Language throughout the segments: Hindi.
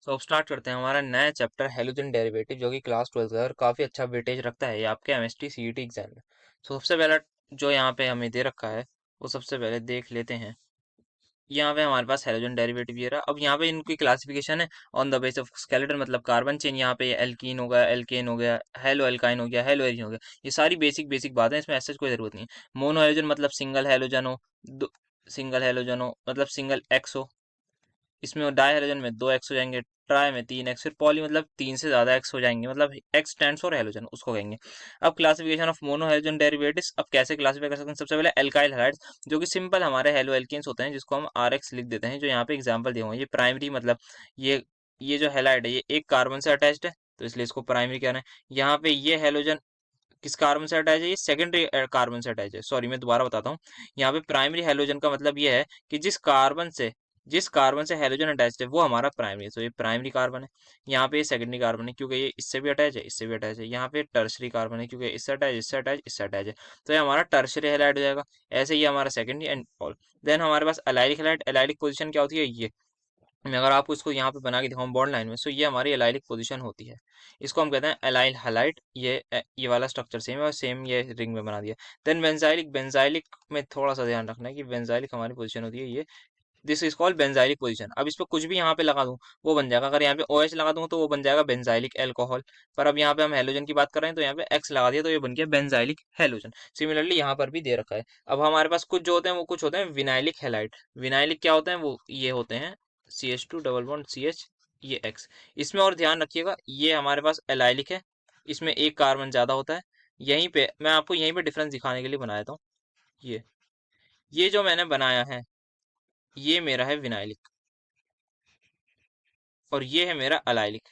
अब स्टार्ट करते हैं हमारा नया चैप्टर हैलोजन डेरिवेटिव जो कि क्लास 12 का है और काफ़ी अच्छा वेटेज रखता है ये आपके एमएसटी सीईटी एग्जाम में। सबसे पहला जो यहाँ पे हमें दे रखा है वो सबसे पहले देख लेते हैं। यहाँ पे हमारे पास हैलोजन डेरिवेटिव ये रहा। अब यहाँ पे इनकी क्लासिफिकेशन है on the base of skeleton मतलब कार्बन चेन। यहाँ पे एल्कीन हो गया, एल्केन हो गया, हेलो एल्काइन हो गया, हेलो एरीन हो गया। ये सारी बेसिक बेसिक बातें, इसमें ऐसा कोई जरूरत नहीं है। मोनो हैलोजन मतलब सिंगल हैलोजन हो, सिंगल हैलोजन हो मतलब सिंगल एक्स हो। इसमें डाई हाइड्रोजन में 2 एक्स हो जाएंगे, ट्राई में 3 एक्स, फिर पॉली मतलब 3 से ज़्यादा एक्स हो जाएंगे, मतलब एक्स स्टैंड्स फॉर हैलोजन उसको कहेंगे। अब classification of mono hydrogen derivatives अब कैसे क्लासिफाई कर सकते हैं। सबसे पहले एल्काइल हाइड्राइड्स जो कि सिंपल हमारे हेलो एल्केन्स होते हैं जिसको हम आर एक्स लिख देते हैं। जो यहाँ पे एग्जाम्पल दिए हुए हैं ये प्राइमरी मतलब ये ये जो हेलाइड है ये एक कार्बन से अटैच्ड है तो इसलिए इसको प्राइमरी कह रहे हैं। यहाँ पे ये हेलोजन किस कार्बन से अटैच है, ये सेकेंडरी कार्बन से अटैच है। सॉरी मैं दोबारा बताता हूँ। यहाँ पे प्राइमरी हैलोजन का मतलब ये है कि जिस कार्बन से हैलोजन अटैच है वो हमारा प्राइमरी है, तो ये प्राइमरी कार्बन है। यहाँ पे ये सेकेंडरी कार्बन है क्योंकि ये इससे भी अटैच है, इससे भी अटैच है। यहाँ पे टर्सरी कार्बन है क्योंकि इससे अटैच, इससे अटैच, इससे अटैच है, तो ये हमारा टर्सरी हैलाइड हो जाएगा। ऐसे ही हमारा सेकेंडरी एंड ऑल। देन हमारे पास एलाइलिक हैलाइड। एलाइलिक पोजीशन क्या होती है, ये मैं अगर आपको इसको यहाँ पे बना के दिखाऊं बॉन्ड लाइन में, तो ये हमारी एलाइलिक पोजीशन होती है। इसको हम कहते हैं एलाइल हैलाइड। ये वाला स्ट्रक्चर सेम है और सेम ये रिंग में बना दिया। Then benzylic. बेंजाइलिक में थोड़ा सा ध्यान रखना है कि बेंजाइलिक हमारी पोजीशन होती है ये। This is called benzylic position. अब इस पे कुछ भी यहाँ पे लगा दूं वो बन जाएगा। अगर यहाँ पे OH लगा दूं तो वो बन जाएगा बेंजाइलिक एल्कोहल। पर अब यहाँ पे हम हेलोजन की बात कर रहे हैं तो यहाँ पे X लगा दिया तो ये बन गया बेंजाइलिक हेलोजन। सिमिलरली यहाँ पर भी दे रखा है। अब हमारे पास कुछ जो होते हैं वो कुछ होते हैं विनाइलिक हैलाइड। विनाइलिक क्या होते हैं, वो ये होते हैं CH2 डबल बॉन्ड CH, ये X। इसमें और ध्यान रखिएगा ये हमारे पास एलाइलिक है, इसमें एक कार्बन ज्यादा होता है। यहीं पे मैं आपको यहीं पे डिफरेंस दिखाने के लिए बनाया था। ये जो मैंने बनाया है ये मेरा है विनाइलिक और ये है मेरा अलाइलिक।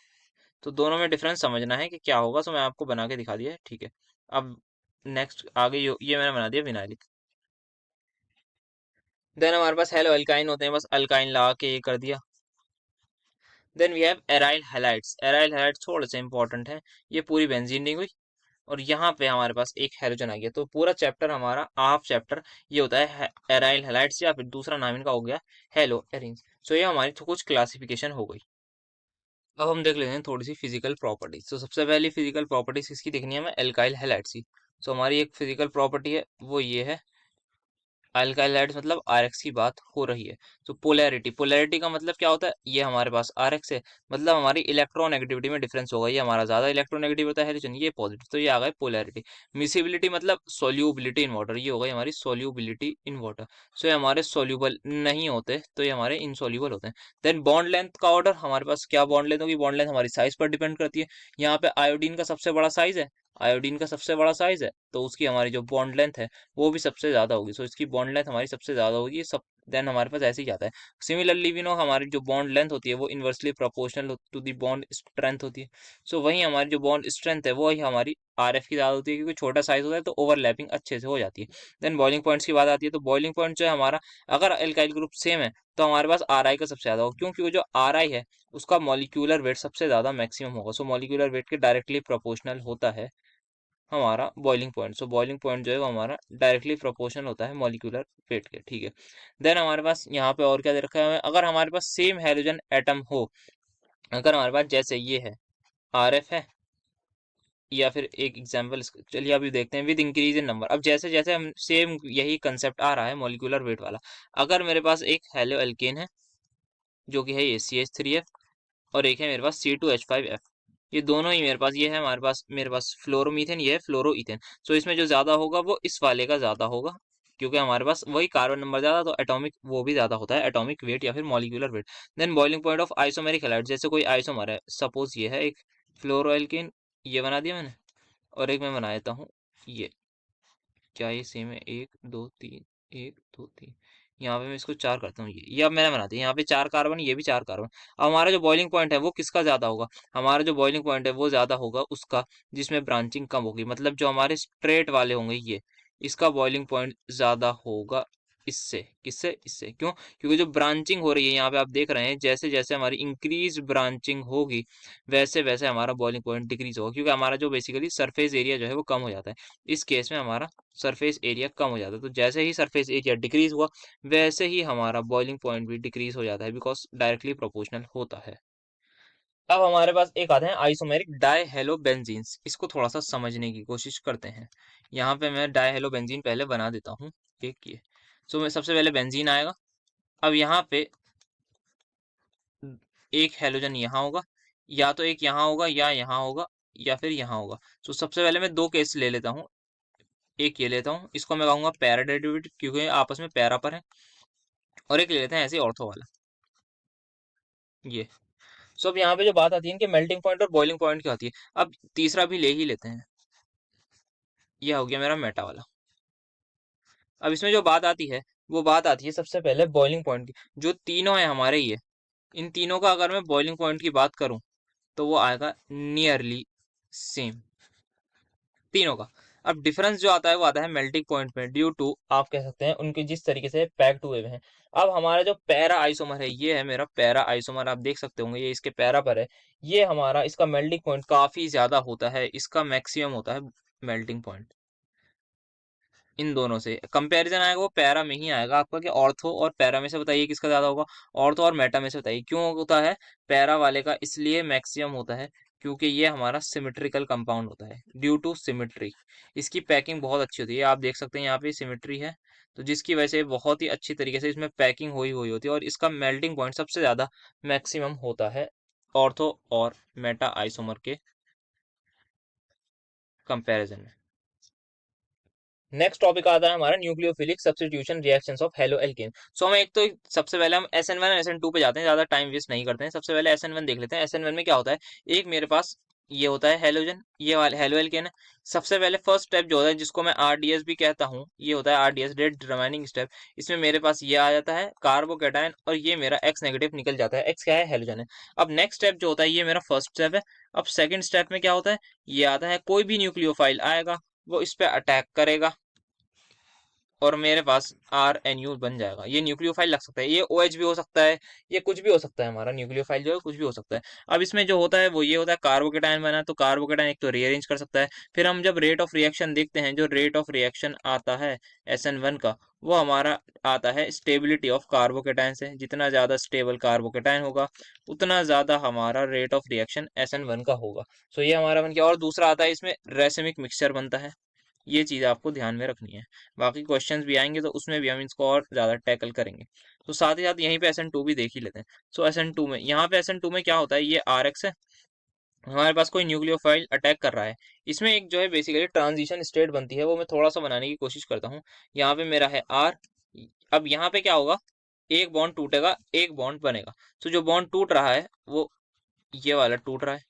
तो दोनों में डिफरेंस समझना है कि क्या होगा, तो मैं आपको बना के दिखा दिया है, ठीक है। अब नेक्स्ट आगे ये मैंने बना दिया विनाइलिक। देन हमारे पास हेलो अल्काइन होते हैं, बस अल्काइन लगा के ये कर दिया। Then we have aryl halides. Aryl halides थोड़े से इंपॉर्टेंट है। ये पूरी बेंजीन नहीं हुई और यहाँ पे हमारे पास एक हेलोजन आ गया, तो पूरा चैप्टर हमारा हाफ चैप्टर ये होता है एराइल हैलाइड्स, या फिर दूसरा नाम इनका हो गया हेलो एरिन्स। सो ये हमारी तो कुछ क्लासिफिकेशन हो गई। अब हम देख लेते हैं थोड़ी सी फिजिकल प्रॉपर्टीज। तो सबसे पहली फिजिकल प्रॉपर्टीज किसकी देखनी है हमें, एल्काइल हैलाइड्स की। सो हमारी एक फिजिकल प्रॉपर्टी है वो ये है अल्काइल हाइड्स मतलब आरएक्स की बात हो रही है। तो पोलैरिटी, पोलैरिटी का मतलब क्या होता है, ये हमारे पास आरएक्स है मतलब हमारी इलेक्ट्रोनेगेटिविटी में डिफरेंस होगा। ये हमारा ज्यादा इलेक्ट्रोनेगेटिव होता है हाइड्रोजन, ये पॉजिटिव, तो ये आ गया पोलैरिटी। मिसिबिलिटी मतलब सोल्यूबिलिटी इन वाटर, ये हो गई हमारी सोल्यूबिलिटी इन वाटर। सो ये हमारे सोल्यूबल नहीं होते तो ये हमारे इनसोल्यूबल होते हैं। देन बॉन्ड लेंथ का ऑर्डर, हमारे पास क्या बॉन्ड लेंथ होगी, बॉन्ड लेंथ हमारी साइज पर डिपेंड करती है। यहाँ पे आयोडीन का सबसे बड़ा साइज है, आयोडीन का सबसे बड़ा साइज है तो उसकी हमारी जो बॉन्ड लेंथ है वो भी सबसे ज्यादा होगी। सो इसकी बॉन्ड लेंथ हमारी सबसे ज्यादा होगी सब। देन हमारे पास ऐसे ही जाता है। सिमिलरली वी नो हमारी जो बॉन्ड लेंथ होती है वो inversely proportional to the bond strength होती है। सो वही हमारी जो बॉन्ड स्ट्रेंथ है वो ही हमारी RF की ज्यादा होती है क्योंकि छोटा साइज होता है तो ओवरलैपिंग अच्छे से हो जाती है। देन बॉइलिंग पॉइंट्स की बात आती है तो बॉइलिंग पॉइंट जो है हमारा, अगर एल्काइल ग्रुप सेम है तो हमारे पास RI का सबसे ज्यादा होगा। क्यों, क्योंकि जो RI है उसका मॉलिक्यूलर वेट सबसे ज्यादा मैक्सिमम होगा। सो मॉलिक्यूलर वेट के डायरेक्टली प्रोपोर्शनल होता है हमारा बॉइलिंग पॉइंट। सो बॉइलिंग पॉइंट जो है वो हमारा डायरेक्टली प्रोपोर्शनल होता है मॉलिक्यूलर वेट के, ठीक है। देन हमारे पास यहाँ पे और क्या दे रखा है हमें, अगर हमारे पास सेम हाइड्रोजन एटम हो, अगर हमारे पास जैसे ये है RF है, या फिर एक एग्जांपल चलिए अभी देखते हैं विद इंक्रीज इन नंबर। अब जैसे जैसे हम सेम यही कंसेप्ट आ रहा है मॉलिक्यूलर वेट वाला। अगर मेरे पास एक हेलो एल्केन है जो कि है ये CH3F और एक है मेरे पास C2H5F, ये दोनों ही मेरे पास, ये है हमारे पास, मेरे पास फ्लोरोमीथेन, ये है फ्लोरोइथेन। सो इसमें जो ज्यादा होगा वो इस वाले का ज्यादा होगा क्योंकि हमारे पास वही कार्बन नंबर ज्यादा, तो एटॉमिक वो भी ज्यादा होता है, एटॉमिक वेट या फिर molecular weight. Then boiling point of isomeric halide, जैसे कोई आइसोमर है, सपोज ये है एक फ्लोरोएल्केन, ये बना दिया मैंने, और एक मैं बना देता हूँ ये, क्या ये सेम है, 1 2 3, 1 2 3, यहाँ पे मैं इसको 4 करता हूँ, ये अब मैंने बना दिया, यहाँ पे 4 कार्बन, ये भी 4 कार्बन। अब हमारा जो बॉइलिंग पॉइंट है वो किसका ज्यादा होगा, हमारा जो बॉइलिंग पॉइंट है वो ज्यादा होगा उसका जिसमें ब्रांचिंग कम होगी, मतलब जो हमारे स्ट्रेट वाले होंगे ये, इसका बॉइलिंग पॉइंट ज्यादा होगा इससे, किससे, इससे। क्यों, क्योंकि जो ब्रांचिंग हो रही है यहाँ पे आप देख रहे हैं, जैसे जैसे हमारी इंक्रीज ब्रांचिंग होगी वैसे वैसे हमारा बॉइलिंग पॉइंट डिक्रीज होगा, क्योंकि हमारा जो बेसिकली सरफेस एरिया जो है वो कम हो जाता है। इस केस में हमारा सरफेस एरिया कम हो जाता है, तो जैसे ही सरफेस एरिया डिक्रीज हुआ वैसे ही हमारा बॉइलिंग पॉइंट भी डिक्रीज हो जाता है, बिकॉज डायरेक्टली प्रोपोर्शनल होता है। अब हमारे पास एक आते हैं आइसोमेरिक डाइहेलो बेंजीन्स। इसको थोड़ा सा समझने की कोशिश करते हैं। यहाँ पे मैं डाइहेलो बेंजीन पहले बना देता हूँ। एक ये, सो मैं सबसे पहले बेंजीन आएगा। अब यहाँ पे एक हेलोजन यहाँ होगा, या तो एक यहाँ होगा या यहाँ होगा या फिर यहाँ होगा। तो सबसे पहले मैं दो केस ले लेता हूँ। एक ये लेता हूँ, इसको मैं कहूंगा पैरा डेरिवेटिव क्योंकि ये आपस में पैरा पर है। और एक ले लेते हैं ऐसे ऑर्थो वाला, ये। सो अब यहाँ पे जो बात आती है इनके मेल्टिंग पॉइंट और बॉइलिंग पॉइंट की आती है। अब तीसरा भी ले ही लेते हैं, यह हो गया मेरा मेटा वाला। अब इसमें जो बात आती है वो बात आती है सबसे पहले बॉइलिंग पॉइंट की। जो तीनों है हमारे ये, इन तीनों का अगर मैं बॉइलिंग पॉइंट की बात करूं तो वो आएगा नियरली सेम, तीनों का। अब डिफरेंस जो आता है वो आता है मेल्टिंग पॉइंट में, ड्यू टू आप कह सकते हैं उनके जिस तरीके से पैक्ड हुए हुए हैं। अब हमारा जो पैरा आइसोमर है, ये है मेरा पैरा आइसोमर, आप देख सकते होंगे ये इसके पैरा पर है। ये हमारा इसका मेल्टिंग पॉइंट काफी ज्यादा होता है, इसका मैक्सिमम होता है मेल्टिंग पॉइंट। इन दोनों से कंपैरिजन आएगा वो पैरा में ही आएगा आपका, कि ऑर्थो और पैरा में से बताइए किसका ज्यादा होगा। ऑर्थो और मेटा में से बताइए क्यों होता है पैरा वाले का इसलिए मैक्सिमम होता है, क्योंकि ये हमारा सिमेट्रिकल कंपाउंड होता है, ड्यू टू सिमेट्री। इसकी पैकिंग बहुत अच्छी होती है, आप देख सकते हैं यहाँ पे सिमेट्री है, तो जिसकी वजह से बहुत ही अच्छी तरीके से इसमें पैकिंग हुई हुई होती है, और इसका मेल्टिंग पॉइंट सबसे ज्यादा मैक्सिमम होता है ऑर्थो और मेटा आइसोमर के कंपैरिजन में। नेक्स्ट टॉपिक आता है हमारा nucleophilic substitution reactions of halo alkane. So हम एक तो सबसे पहले हम SN1 और SN2 पे जाते हैं, ज्यादा टाइम वेस्ट नहीं करते हैं। सबसे पहले SN1 देख लेते हैं। SN1 में क्या होता है, एक मेरे पास ये होता है हेलोजन, ये वाला हेलो एल्केन है। सबसे पहले फर्स्ट स्टेप जो होता है जिसको मैं RDS भी कहता हूँ, ये होता है RDS, रेट डिटरमाइनिंग स्टेप। इसमें मेरे पास ये आ जाता है कार्बोकेटायन, और ये मेरा X नेगेटिव निकल जाता है। X क्या है, हेलोजन है। अब नेक्स्ट स्टेप जो होता है ये मेरा फर्स्ट स्टेप है। अब सेकंड स्टेप में क्या होता है, ये आता है कोई भी न्यूक्लियोफाइल आएगा, वो इस पे अटैक करेगा, और मेरे पास RNU बन जाएगा। ये न्यूक्लियोफाइल लग सकता है, ये OH भी हो सकता है, ये कुछ भी हो सकता है, हमारा न्यूक्लियोफाइल जो है कुछ भी हो सकता है। अब इसमें जो होता है वो ये होता है कार्बोकेटायन बना, तो कार्बोकेटायन एक तो रीअरेंज कर सकता है। फिर हम जब रेट ऑफ रिएक्शन देखते हैं, जो रेट ऑफ रिएक्शन आता है SN1 का, वो हमारा आता है स्टेबिलिटी ऑफ कार्बोकेटायन से। जितना ज्यादा स्टेबल कार्बोकेटायन होगा उतना ज्यादा हमारा रेट ऑफ रिएक्शन SN1 का होगा। सो ये हमारा बन गया। और दूसरा आता है इसमें रेसिमिक मिक्सचर बनता है, ये चीज आपको ध्यान में रखनी है। बाकी क्वेश्चंस भी आएंगे तो उसमें भी हम इसको और ज्यादा टैकल करेंगे। तो साथ ही साथ यहीं पे SN2 भी देख ही लेते हैं। सो SN2 में, यहाँ पे SN2 में क्या होता है, ये RX है, हमारे पास कोई न्यूक्लियोफाइल अटैक कर रहा है। इसमें एक जो है बेसिकली ट्रांजिशन स्टेट बनती है, वो मैं थोड़ा सा बनाने की कोशिश करता हूँ। यहाँ पे मेरा है R। अब यहाँ पे क्या होगा, एक बॉन्ड टूटेगा, एक बॉन्ड बनेगा। तो जो बॉन्ड टूट रहा है वो ये वाला टूट रहा है,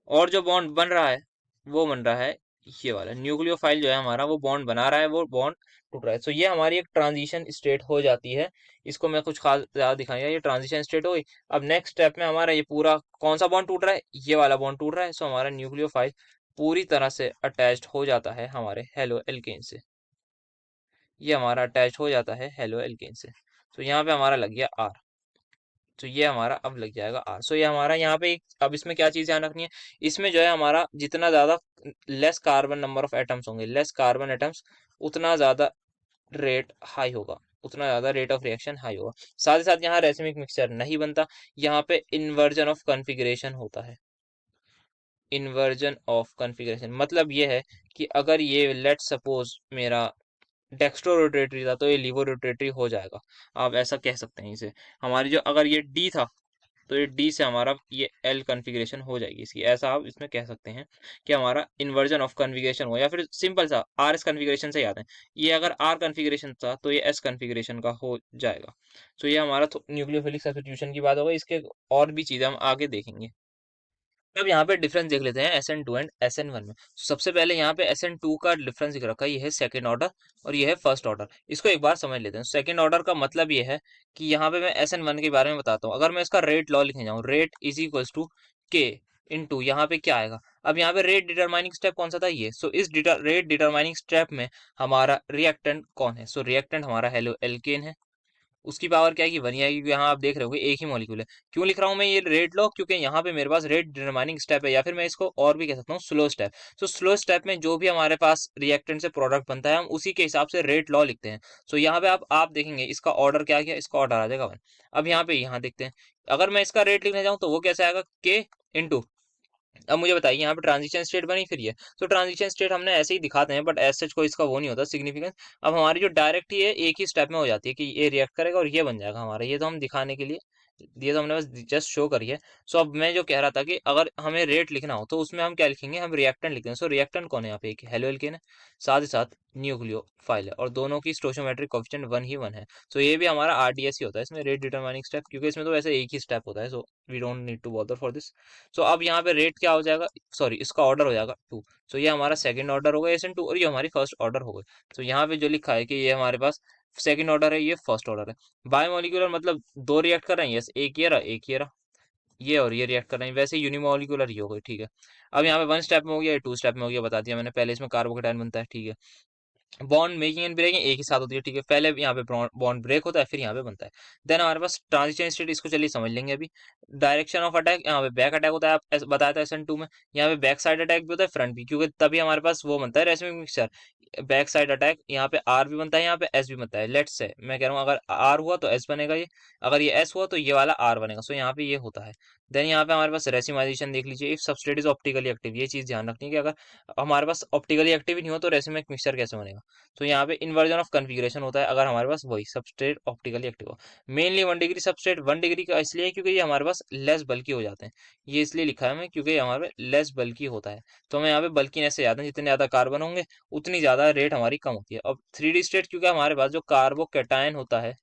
और जो बॉन्ड बन रहा है वो बन रहा है ये वाला। न्यूक्लियोफाइल जो है हमारा वो बॉन्ड बना रहा है, वो बॉन्ड टूट रहा है। तो ये हमारी एक ट्रांजिशन स्टेट हो जाती है। इसको मैं कुछ खास ज्यादा दिखाऊंगा, ये ट्रांजिशन स्टेट हो गई। अब नेक्स्ट स्टेप में हमारा ये पूरा कौन सा बॉन्ड टूट रहा है, ये वाला बॉन्ड टूट रहा है। सो हमारा न्यूक्लियोफाइल पूरी तरह से अटैच्ड हो जाता है हमारे हेलो एल्केन से, ये हमारा अटैच हो जाता है हेलो एल्केन से। तो यहाँ पे हमारा लग गया R। तो ये हमारा अब लग जाएगा R। सो ये हमारा यहाँ पे अब इसमें क्या चीज ध्यान रखनी है, इसमें जो है हमारा जितना ज्यादा less carbon number of atoms होंगे, लेस कार्बन एटम्स, उतना ज्यादा रेट हाई होगा, उतना ज्यादा रेट ऑफ रिएक्शन हाई होगा। साथ ही साथ यहाँ रेसिमिक मिक्सचर नहीं बनता, यहाँ पे इन्वर्जन ऑफ कॉन्फ़िगरेशन होता है। इन्वर्जन ऑफ कॉन्फ़िगरेशन मतलब ये है कि अगर ये लेट सपोज मेरा डेक्स्ट्रो रोटेटरी था तो ये लिवो रोटेटरी हो जाएगा, आप ऐसा कह सकते हैं इसे। हमारी जो अगर ये डी था तो ये डी से हमारा ये एल कॉन्फ़िगरेशन हो जाएगी इसकी, ऐसा आप इसमें कह सकते हैं कि हमारा इन्वर्जन ऑफ कॉन्फ़िगरेशन हो, या फिर सिंपल सा आर एस कॉन्फ़िगरेशन से याद है। ये अगर आर कॉन्फ़िगरेशन था तो ये एस कॉन्फ़िगरेशन का हो जाएगा। तो ये हमारा न्यूक्लियोफिलिक सब्स्टिट्यूशन की बात होगा, इसके और भी चीजें हम आगे देखेंगे। अब यहाँ पे डिफरेंस देख लेते हैं SN2 एंड SN1 में। सबसे पहले यहाँ पे SN2 का डिफरेंस दिख रखा है, ये है सेकंड ऑर्डर और ये है फर्स्ट ऑर्डर। इसको एक बार समझ लेते हैं। सेकंड ऑर्डर का मतलब ये है कि यहाँ पे मैं SN1 के बारे में बताता हूँ। अगर मैं इसका रेट लॉ लिखने जाऊँ, रेट इज इक्वल्स टू के इनटू यहाँ पे क्या आएगा। अब यहाँ पे रेट डिटरमाइनिंग स्टेप कौन सा था, ये। सो इस रेट डिटरमाइनिंग स्टेप में हमारा रिएक्टेंट कौन है, सो रिएक्टेंट हमारा हेलो एल्केन है। उसकी पावर क्या है कि 1 ही आएगी, क्योंकि यहाँ आप देख रहे हो एक ही मॉलिक्यूल है। क्यों लिख रहा हूँ मैं ये रेट लॉ, क्योंकि यहाँ पे मेरे पास रेट डिटरमाइनिंग स्टेप है, या फिर मैं इसको और भी कह सकता हूँ स्लो स्टेप। तो स्लो स्टेप में जो भी हमारे पास रिएक्टेंट से प्रोडक्ट बनता है हम उसी के हिसाब से रेट लॉ लिखते हैं। सो यहाँ पे आप देखेंगे इसका ऑर्डर क्या किया, इसका ऑर्डर आ जाएगा 1। अब यहाँ पे यहाँ देखते हैं, अगर मैं इसका रेट लिखने जाऊँ तो वो कैसे आएगा, के इंटू। अब मुझे बताइए यहाँ पे ट्रांजिशन स्टेट बनी फिर ये, तो ट्रांजिशन स्टेट हमने ऐसे ही दिखाते हैं, बट ऐसे कोई इसका वो नहीं होता सिग्निफिकेंस। अब हमारी जो डायरेक्ट ही है एक ही स्टेप में हो जाती है कि ये रिएक्ट करेगा और ये बन जाएगा हमारा, ये तो हम दिखाने के लिए, ये तो हमने बस जस्ट शो करी है। सो अब मैं जो कह रहा था कि अगर हमें रेट लिखना हो तो उसमें हम क्या लिखेंगे, हम रिएक्टेंट लिखते हैं। सो रिएक्टेंट कौन है यहाँ पे, एक हेलो एल्केन है, साथ ही साथ न्यूक्लियोफाइल है, और दोनों की स्टोइचोमेट्रिक कोएफिशिएंट 1 ही 1 है। सो ये भी हमारा आरडीएस ही होता है इसमें, रेट डिटरमाइनिंग स्टेप, क्योंकि इसमें तो वैसे एक ही स्टेप होता है। So we don't need to bother for this. So अब यहाँ पे रेट क्या हो जाएगा, सॉरी इसका ऑर्डर हो जाएगा 2। सो ये हमारा सेकंड ऑर्डर होगा SN2, और ये हमारी फर्स्ट ऑर्डर हो गई। तो यहाँ पे जो लिखा है कि ये हमारे पास सेकंड ऑर्डर है, ये फर्स्ट ऑर्डर है। बायोमोलिकुलर मतलब दो रिएक्ट कर रहे हैं, यस एक ये रहा एक ये रहा, ये और ये रिएक्ट कर रहे हैं, वैसे यूनिमोलिकुलर ही हो गई, ठीक है। अब यहाँ पे 1 स्टेप में हो गया, 2 स्टेप में हो गया, बता दिया मैंने पहले, इसमें कार्बोकेटाइन बनता है, ठीक है। बॉन्ड मेकिंग एंड ब्रेकिंग एक ही साथ होती है, ठीक है, पहले यहाँ पे बॉन्ड ब्रेक होता है फिर यहाँ पे बनता है। देन हमारे पास ट्रांजिशन स्टेट, इसको चलिए समझ लेंगे अभी। डायरेक्शन ऑफ अटैक, यहाँ पे बैक अटैक होता है, आप बताया था SN2 में। यहाँ पे बैक साइड अटैक भी होता है, फ्रंट भी, क्योंकि तभी हमारे पास वो बनता है racemic mixture. Back side attack यहाँ पे आर भी बनता है, यहाँ पे एस भी बनता है। लेट्स से मैं कह रहा हूँ अगर आर हुआ तो एस बनेगा ये, अगर ये एस हुआ तो ये वाला आर बनेगा। सो यहाँ पे ये होता है। देन यहाँ पे हमारे पास रेसिमाइजेशन देख लीजिए, if substrate is optically active, ये चीज ध्यान रखनी है कि अगर हमारे पास ऑप्टिकली एक्टिव ही नहीं हो तो रेसिमिक मिक्सचर कैसे बनेगा। तो यहाँ पे इन्वर्जन ऑफ कन्फिग्रेशन होता है अगर हमारे पास वही सबस्ट्रेट ऑप्टिकली एक्टिव हो। मेनली 1 डिग्री सबस्ट्रेट, 1 डिग्री का इसलिए है क्योंकि ये हमारे पास लेस बल्की हो जाते हैं। ये इसलिए लिखा है हमें क्योंकि ये हमारे पे लेस बल्की होता है। तो हमें यहाँ पे बल्कीनेस से याद है, जितने ज्यादा कार्बन होंगे उतनी ज्यादा रेट हमारी कम होती है। अब 3D स्टेट, क्योंकि हमारे पास जो कार्बोकेटायन होता है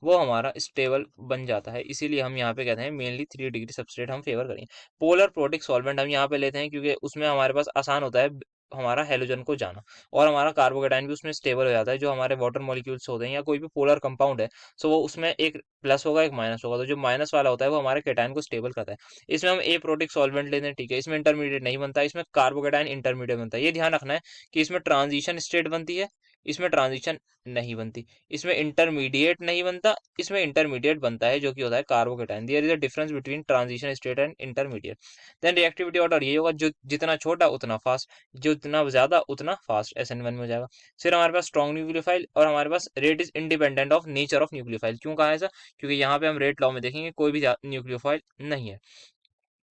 वो हमारा स्टेबल बन जाता है, इसीलिए हम यहाँ पे कहते हैं मेनली 3 डिग्री सबस्ट्रेट हम फेवर करेंगे। पोलर प्रोटिक सॉल्वेंट हम यहाँ पे लेते हैं क्योंकि उसमें हमारे पास आसान होता है हमारा हेलोजन को जाना, और हमारा कार्बोकेटाइन भी उसमें स्टेबल हो जाता है। जो हमारे वाटर मॉलिक्यूल्स होते हैं या कोई भी पोलर कंपाउंड है, सो वो उसमें एक प्लस होगा एक माइनस होगा, तो जो माइनस वाला होता है वो हमारे केटाइन को स्टेबल करता है। इसमें हम ए प्रोटिक सॉल्वेंट लेते हैं, ठीक है, इसमें इंटरमीडिएट नहीं बनता, इसमें कार्बोकेटाइन इंटरमीडिएट बनता है। ये ध्यान रखना है कि इसमें ट्रांजिशन स्टेट बनती है, इसमें ट्रांजिशन नहीं बनती। इसमें इंटरमीडिएट नहीं बनता, इसमें इंटरमीडिएट बनता है, जो कि होता है carbocation. There is a difference between transition state and intermediate. Then reactivity order ये होगा, जो जितना छोटा उतना फास्ट, जो जितना ज्यादा उतना फास्ट SN1 में हो जाएगा। फिर हमारे पास स्ट्रॉन्ग न्यूक्लियोफाइल, और हमारे पास rate is independent of nature of nucleophile. क्यों कहा है ऐसा, क्योंकि यहाँ पे हम रेट लॉ में देखेंगे कोई भी न्यूक्लियोफाइल नहीं है।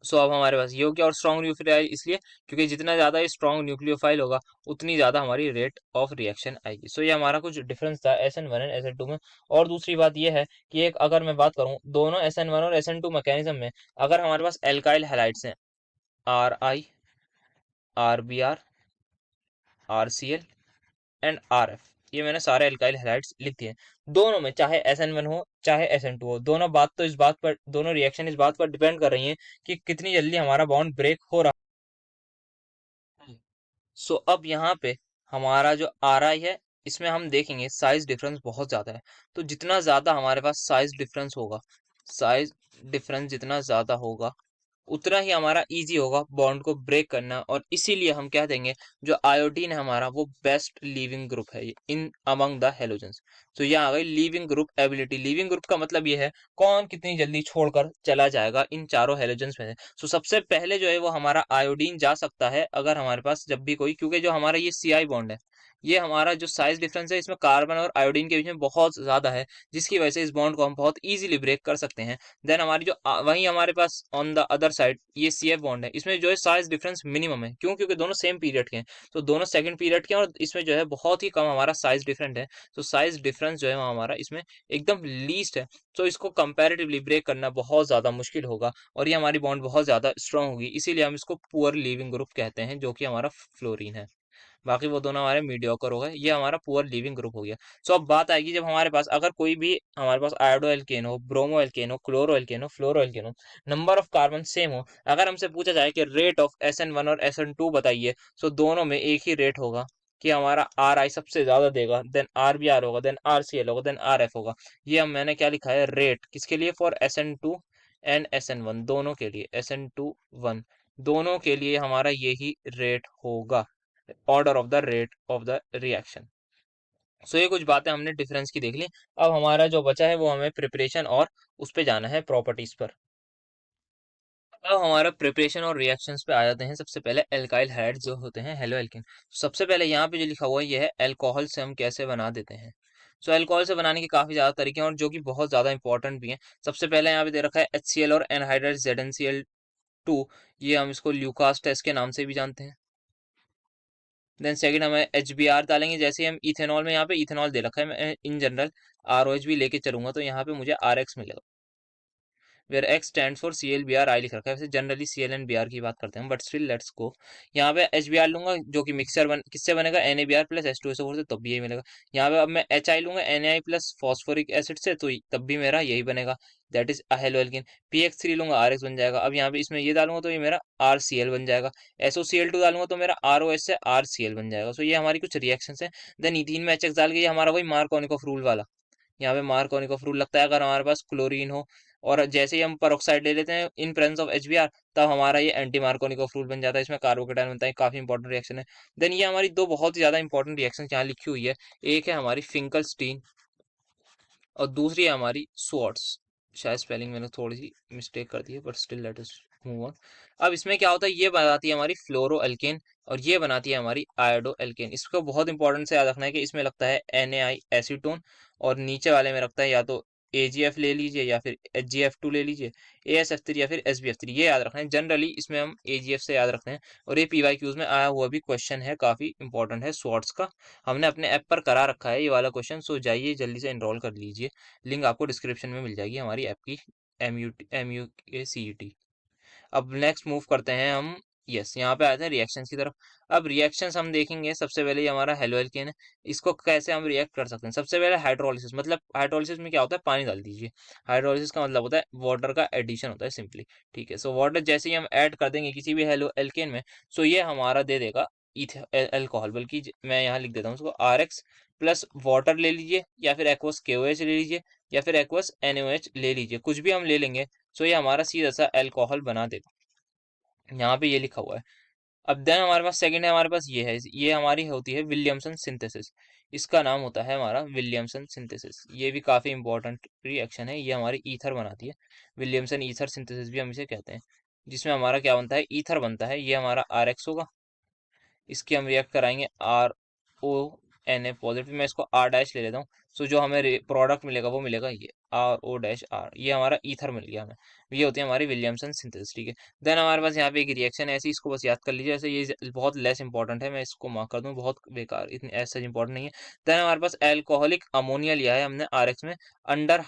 सो अब हमारे पास ये हो गया। और स्ट्रॉन्ग न्यूक्लियोफाइल इसलिए क्योंकि जितना ज्यादा ये स्ट्रॉन्ग न्यूक्लियोफाइल होगा उतनी ज्यादा हमारी रेट ऑफ रिएक्शन आएगी। सो ये हमारा कुछ डिफरेंस था SN1 एंड SN2 में। और दूसरी बात ये है कि एक अगर मैं बात करूं दोनों SN1 और SN2 मैकेनिज्म में, अगर हमारे पास एल्काइल हैलाइड्स हैं, RI, RBr, RCl and RF, ये मैंने सारे एल्काइल हैलाइड्स लिख दिए हैं। दोनों में चाहे SN1 हो चाहे SN2 हो, दोनों बात तो इस बात पर, दोनों रिएक्शन इस बात पर डिपेंड कर रही हैं कि कितनी जल्दी हमारा बॉन्ड ब्रेक हो रहा है। सो अब यहाँ पे हमारा जो RI है, इसमें हम देखेंगे साइज डिफरेंस बहुत ज्यादा है। तो जितना ज्यादा हमारे पास साइज डिफरेंस होगा, साइज डिफरेंस जितना ज्यादा होगा उतना ही हमारा इजी होगा बॉन्ड को ब्रेक करना। और इसीलिए हम कह देंगे जो आयोडीन है हमारा वो बेस्ट लीविंग ग्रुप है इन अमंग द हेलोजेंस। तो ये आ गई leaving group ability. Leaving group का मतलब ये है कौन कितनी जल्दी छोड़कर चला जाएगा इन चारों हेलोजेंस में से। तो सबसे पहले जो है वो हमारा आयोडीन जा सकता है अगर हमारे पास जब भी कोई, क्योंकि जो हमारा ये CI बॉन्ड है, ये हमारा जो साइज डिफरेंस है इसमें कार्बन और आयोडीन के बीच में बहुत ज्यादा है, जिसकी वजह से इस बॉन्ड को हम बहुत इजीली ब्रेक कर सकते हैं। देन हमारी जो वहीं हमारे pass on the other side ये CF बॉन्ड है, इसमें जो है साइज डिफरेंस मिनिमम है। क्यों, क्योंकि दोनों सेम पीरियड के हैं, तो दोनों सेकंड पीरियड के हैं, और इसमें जो है बहुत ही कम हमारा साइज डिफरेंट है। तो साइज डिफरेंस जो है वो हमारा इसमें एकदम लीस्ट है। तो इसको कंपैरेटिवली ब्रेक करना बहुत ज्यादा मुश्किल होगा, और ये हमारी बॉन्ड बहुत ज्यादा स्ट्रांग होगी, इसीलिए हम इसको पुअर लीविंग ग्रुप कहते हैं, जो कि हमारा फ्लोरीन है। बाकी वो दोनों हमारे मीडियोकर हो गए, ये हमारा पुअर लिविंग ग्रुप हो गया। सो अब बात आएगी जब हमारे पास अगर कोई भी हमारे पास आयोडो एल्केन हो, ब्रोमो एल्केन हो, क्लोरो एल्केन हो, फ्लोरो एल्केन हो, नंबर ऑफ कार्बन सेम हो, अगर हमसे पूछा जाए कि रेट ऑफ SN1 और SN2 बताइए, सो दोनों में एक ही रेट होगा कि हमारा RI सबसे ज्यादा देगा, देन RBr होगा, देन RCl होगा, देन RF होगा। ये हम मैंने क्या लिखा है, रेट किसके लिए, फॉर SN2 एंड SN1, दोनों के लिए, SN2 1 दोनों के लिए हमारा यही रेट होगा, order of the rate of the reaction। सो ये कुछ बातें हमने डिफरेंस की देख ली। अब हमारा जो बचा है वो हमें प्रिपरेशन और उस पे जाना है, प्रॉपर्टीज पर। अब हमारा प्रिपरेशन और रिएक्शंस पे आ जाते हैं। सबसे पहले एल्काइल हाइड्राइड जो होते हैं हेलो एल्केन। सबसे पहले यहाँ पे जो लिखा हुआ है ये है अल्कोहल से हम कैसे बना देते हैं। सो अल्कोहल से बनाने के काफी ज्यादा तरीके हैं और जो कि बहुत ज्यादा इंपॉर्टेंट भी हैं। सबसे पहले यहाँ पे दे रखा है HCl और एनहाइड्राइड ZnCl2। ये हम इसको ल्यूकास टेस्ट के नाम से भी जानते हैं। देन सेकंड हमें HBr डालेंगे। जैसे ही हम इथेनॉल में, यहाँ पे इथेनॉल दे रखा है, मैं इन जनरल ROH भी लेके चलूंगा तो यहाँ पे मुझे RX मिलेगा, where X stand for ClBr, लिख रखा है। वैसे जनरली ClNBr की बात करते हैं बट स्टिल लेट्स गो। यहाँ पे HBr लूंगा जो कि मिक्सर किससे बनेगा, NaBr प्लस H2SO4 से, तब भी यही मिलेगा। यहाँ पे अब मैं HI लूंगा Na प्लस फॉस्फोरिक एसिड से, तो तब भी मेरा यही बनेगा, that is hello alkene. PX3 लूंगा RX बन जाएगा। अब यहाँ पे इसमें ये डालूंगा तो ये मेरा RCl बन जाएगा। SOCl2 डालूंगा तो मेरा ROH से RCl बन जाएगा। सो ये हमारी कुछ रिएक्शन है। देन इथीन में HX डाल के, ये हमारा वही मार्कोनिकोफ रूल वाला, यहाँ पे मार्कोनिकोफ रूल लगता है अगर हमारे पास क्लोरीन हो। और जैसे ही हम पेरोक्साइड ले लेते हैं इन प्रेजेंस ऑफ HBr, तब हमारा ये एंटी मार्कोनिकोफ रूल बन जाता है, इसमें कार्बोकेटायन बनता है। काफी इंपॉर्टेंट रिएक्शन है। देन ये हमारी दो बहुत ही ज्यादा इंपॉर्टेंट रिएक्शन यहाँ लिखी हुई है। एक है हमारी फिंकलस्टीन और दूसरी है हमारी स्वार्ट्स। शायद स्पेलिंग मैंने थोड़ी सी मिस्टेक कर दी है but still let us move on. अब इसमें क्या होता है, ये बनाती है हमारी फ्लोरो एल्केन और ये बनाती है हमारी आयोडो एल्केन। इसको बहुत इंपॉर्टेंट से याद रखना है कि इसमें लगता है NaI एसीटोन और नीचे वाले में लगता है या तो AgF ले लीजिए या फिर HgF2 ले लीजिए, AsF3 या फिर SbF3, ये याद रखना है। जनरली इसमें हम AgF से याद रखते हैं। और ये PYQs में आया हुआ भी क्वेश्चन है, काफी इंपॉर्टेंट है स्वाट्स का। हमने अपने ऐप पर करा रखा है ये वाला क्वेश्चन, सो जाइए जल्दी से एनरोल कर लीजिए। लिंक आपको डिस्क्रिप्शन में मिल जाएगी हमारी ऐप की, MU के CET। अब नेक्स्ट मूव करते हैं हम, यस यहाँ पे आते हैं रिएक्शंस की तरफ। अब रिएक्शंस हम देखेंगे। सबसे पहले ये हमारा हेलो एल्केन है, इसको कैसे हम रिएक्ट कर सकते हैं। सबसे पहले हाइड्रोलिसिस, मतलब हाइड्रोलिसिस में क्या होता है, पानी डाल दीजिए। हाइड्रोलिसिस का मतलब होता है वाटर का एडिशन होता है सिंपली, ठीक है। सो वाटर जैसे ही हम ऐड कर देंगे किसी भी हेलो एल्केन में, सो ये हमारा दे देगा अल्कोहल, बल्कि मैं यहाँ लिख देता हूँ उसको RX प्लस वाटर ले लीजिए या फिर एक्वस KOH ले लीजिए या फिर एक्वस NaOH ले लीजिए, कुछ भी हम ले लेंगे। सो ये हमारा सीधा सा अल्कोहल बना देगा, यहाँ पे ये लिखा हुआ है। अब देन हमारे पास सेकंड है, हमारे पास ये है, ये हमारी होती है विलियमसन सिंथेसिस। इसका नाम होता है हमारा विलियमसन सिंथेसिस। ये भी काफी इंपॉर्टेंट रिएक्शन है, ये हमारी ईथर बनाती है। विलियमसन ईथर सिंथेसिस भी हम इसे कहते हैं, जिसमें हमारा क्या बनता है, ईथर बनता है। ये हमारा RX होगा, इसकी हम रिएक्ट कराएंगे RONA पॉजिटिव। मैं इसको R डैश ले लेता हूँ। सो जो हमें प्रोडक्ट मिलेगा वो मिलेगा ये RO डैश R, ये हमारा ईथर मिल गया हमें। ये होती है हमारी विलियमसन सिंथेसिस, ठीक है। देन हमारे पास यहाँ पे एक रिएक्शन है ऐसी, इसको बस याद कर लीजिए। ऐसे ये बहुत लेस इंपॉर्टेंट है, मैं इसको मार्क कर दूँ, बहुत बेकार, इतनी ऐसा इंपॉर्टेंट नहीं है। देन हमारे पास एल्कोहलिक अमोनिया लिया है हमने RX में अंडर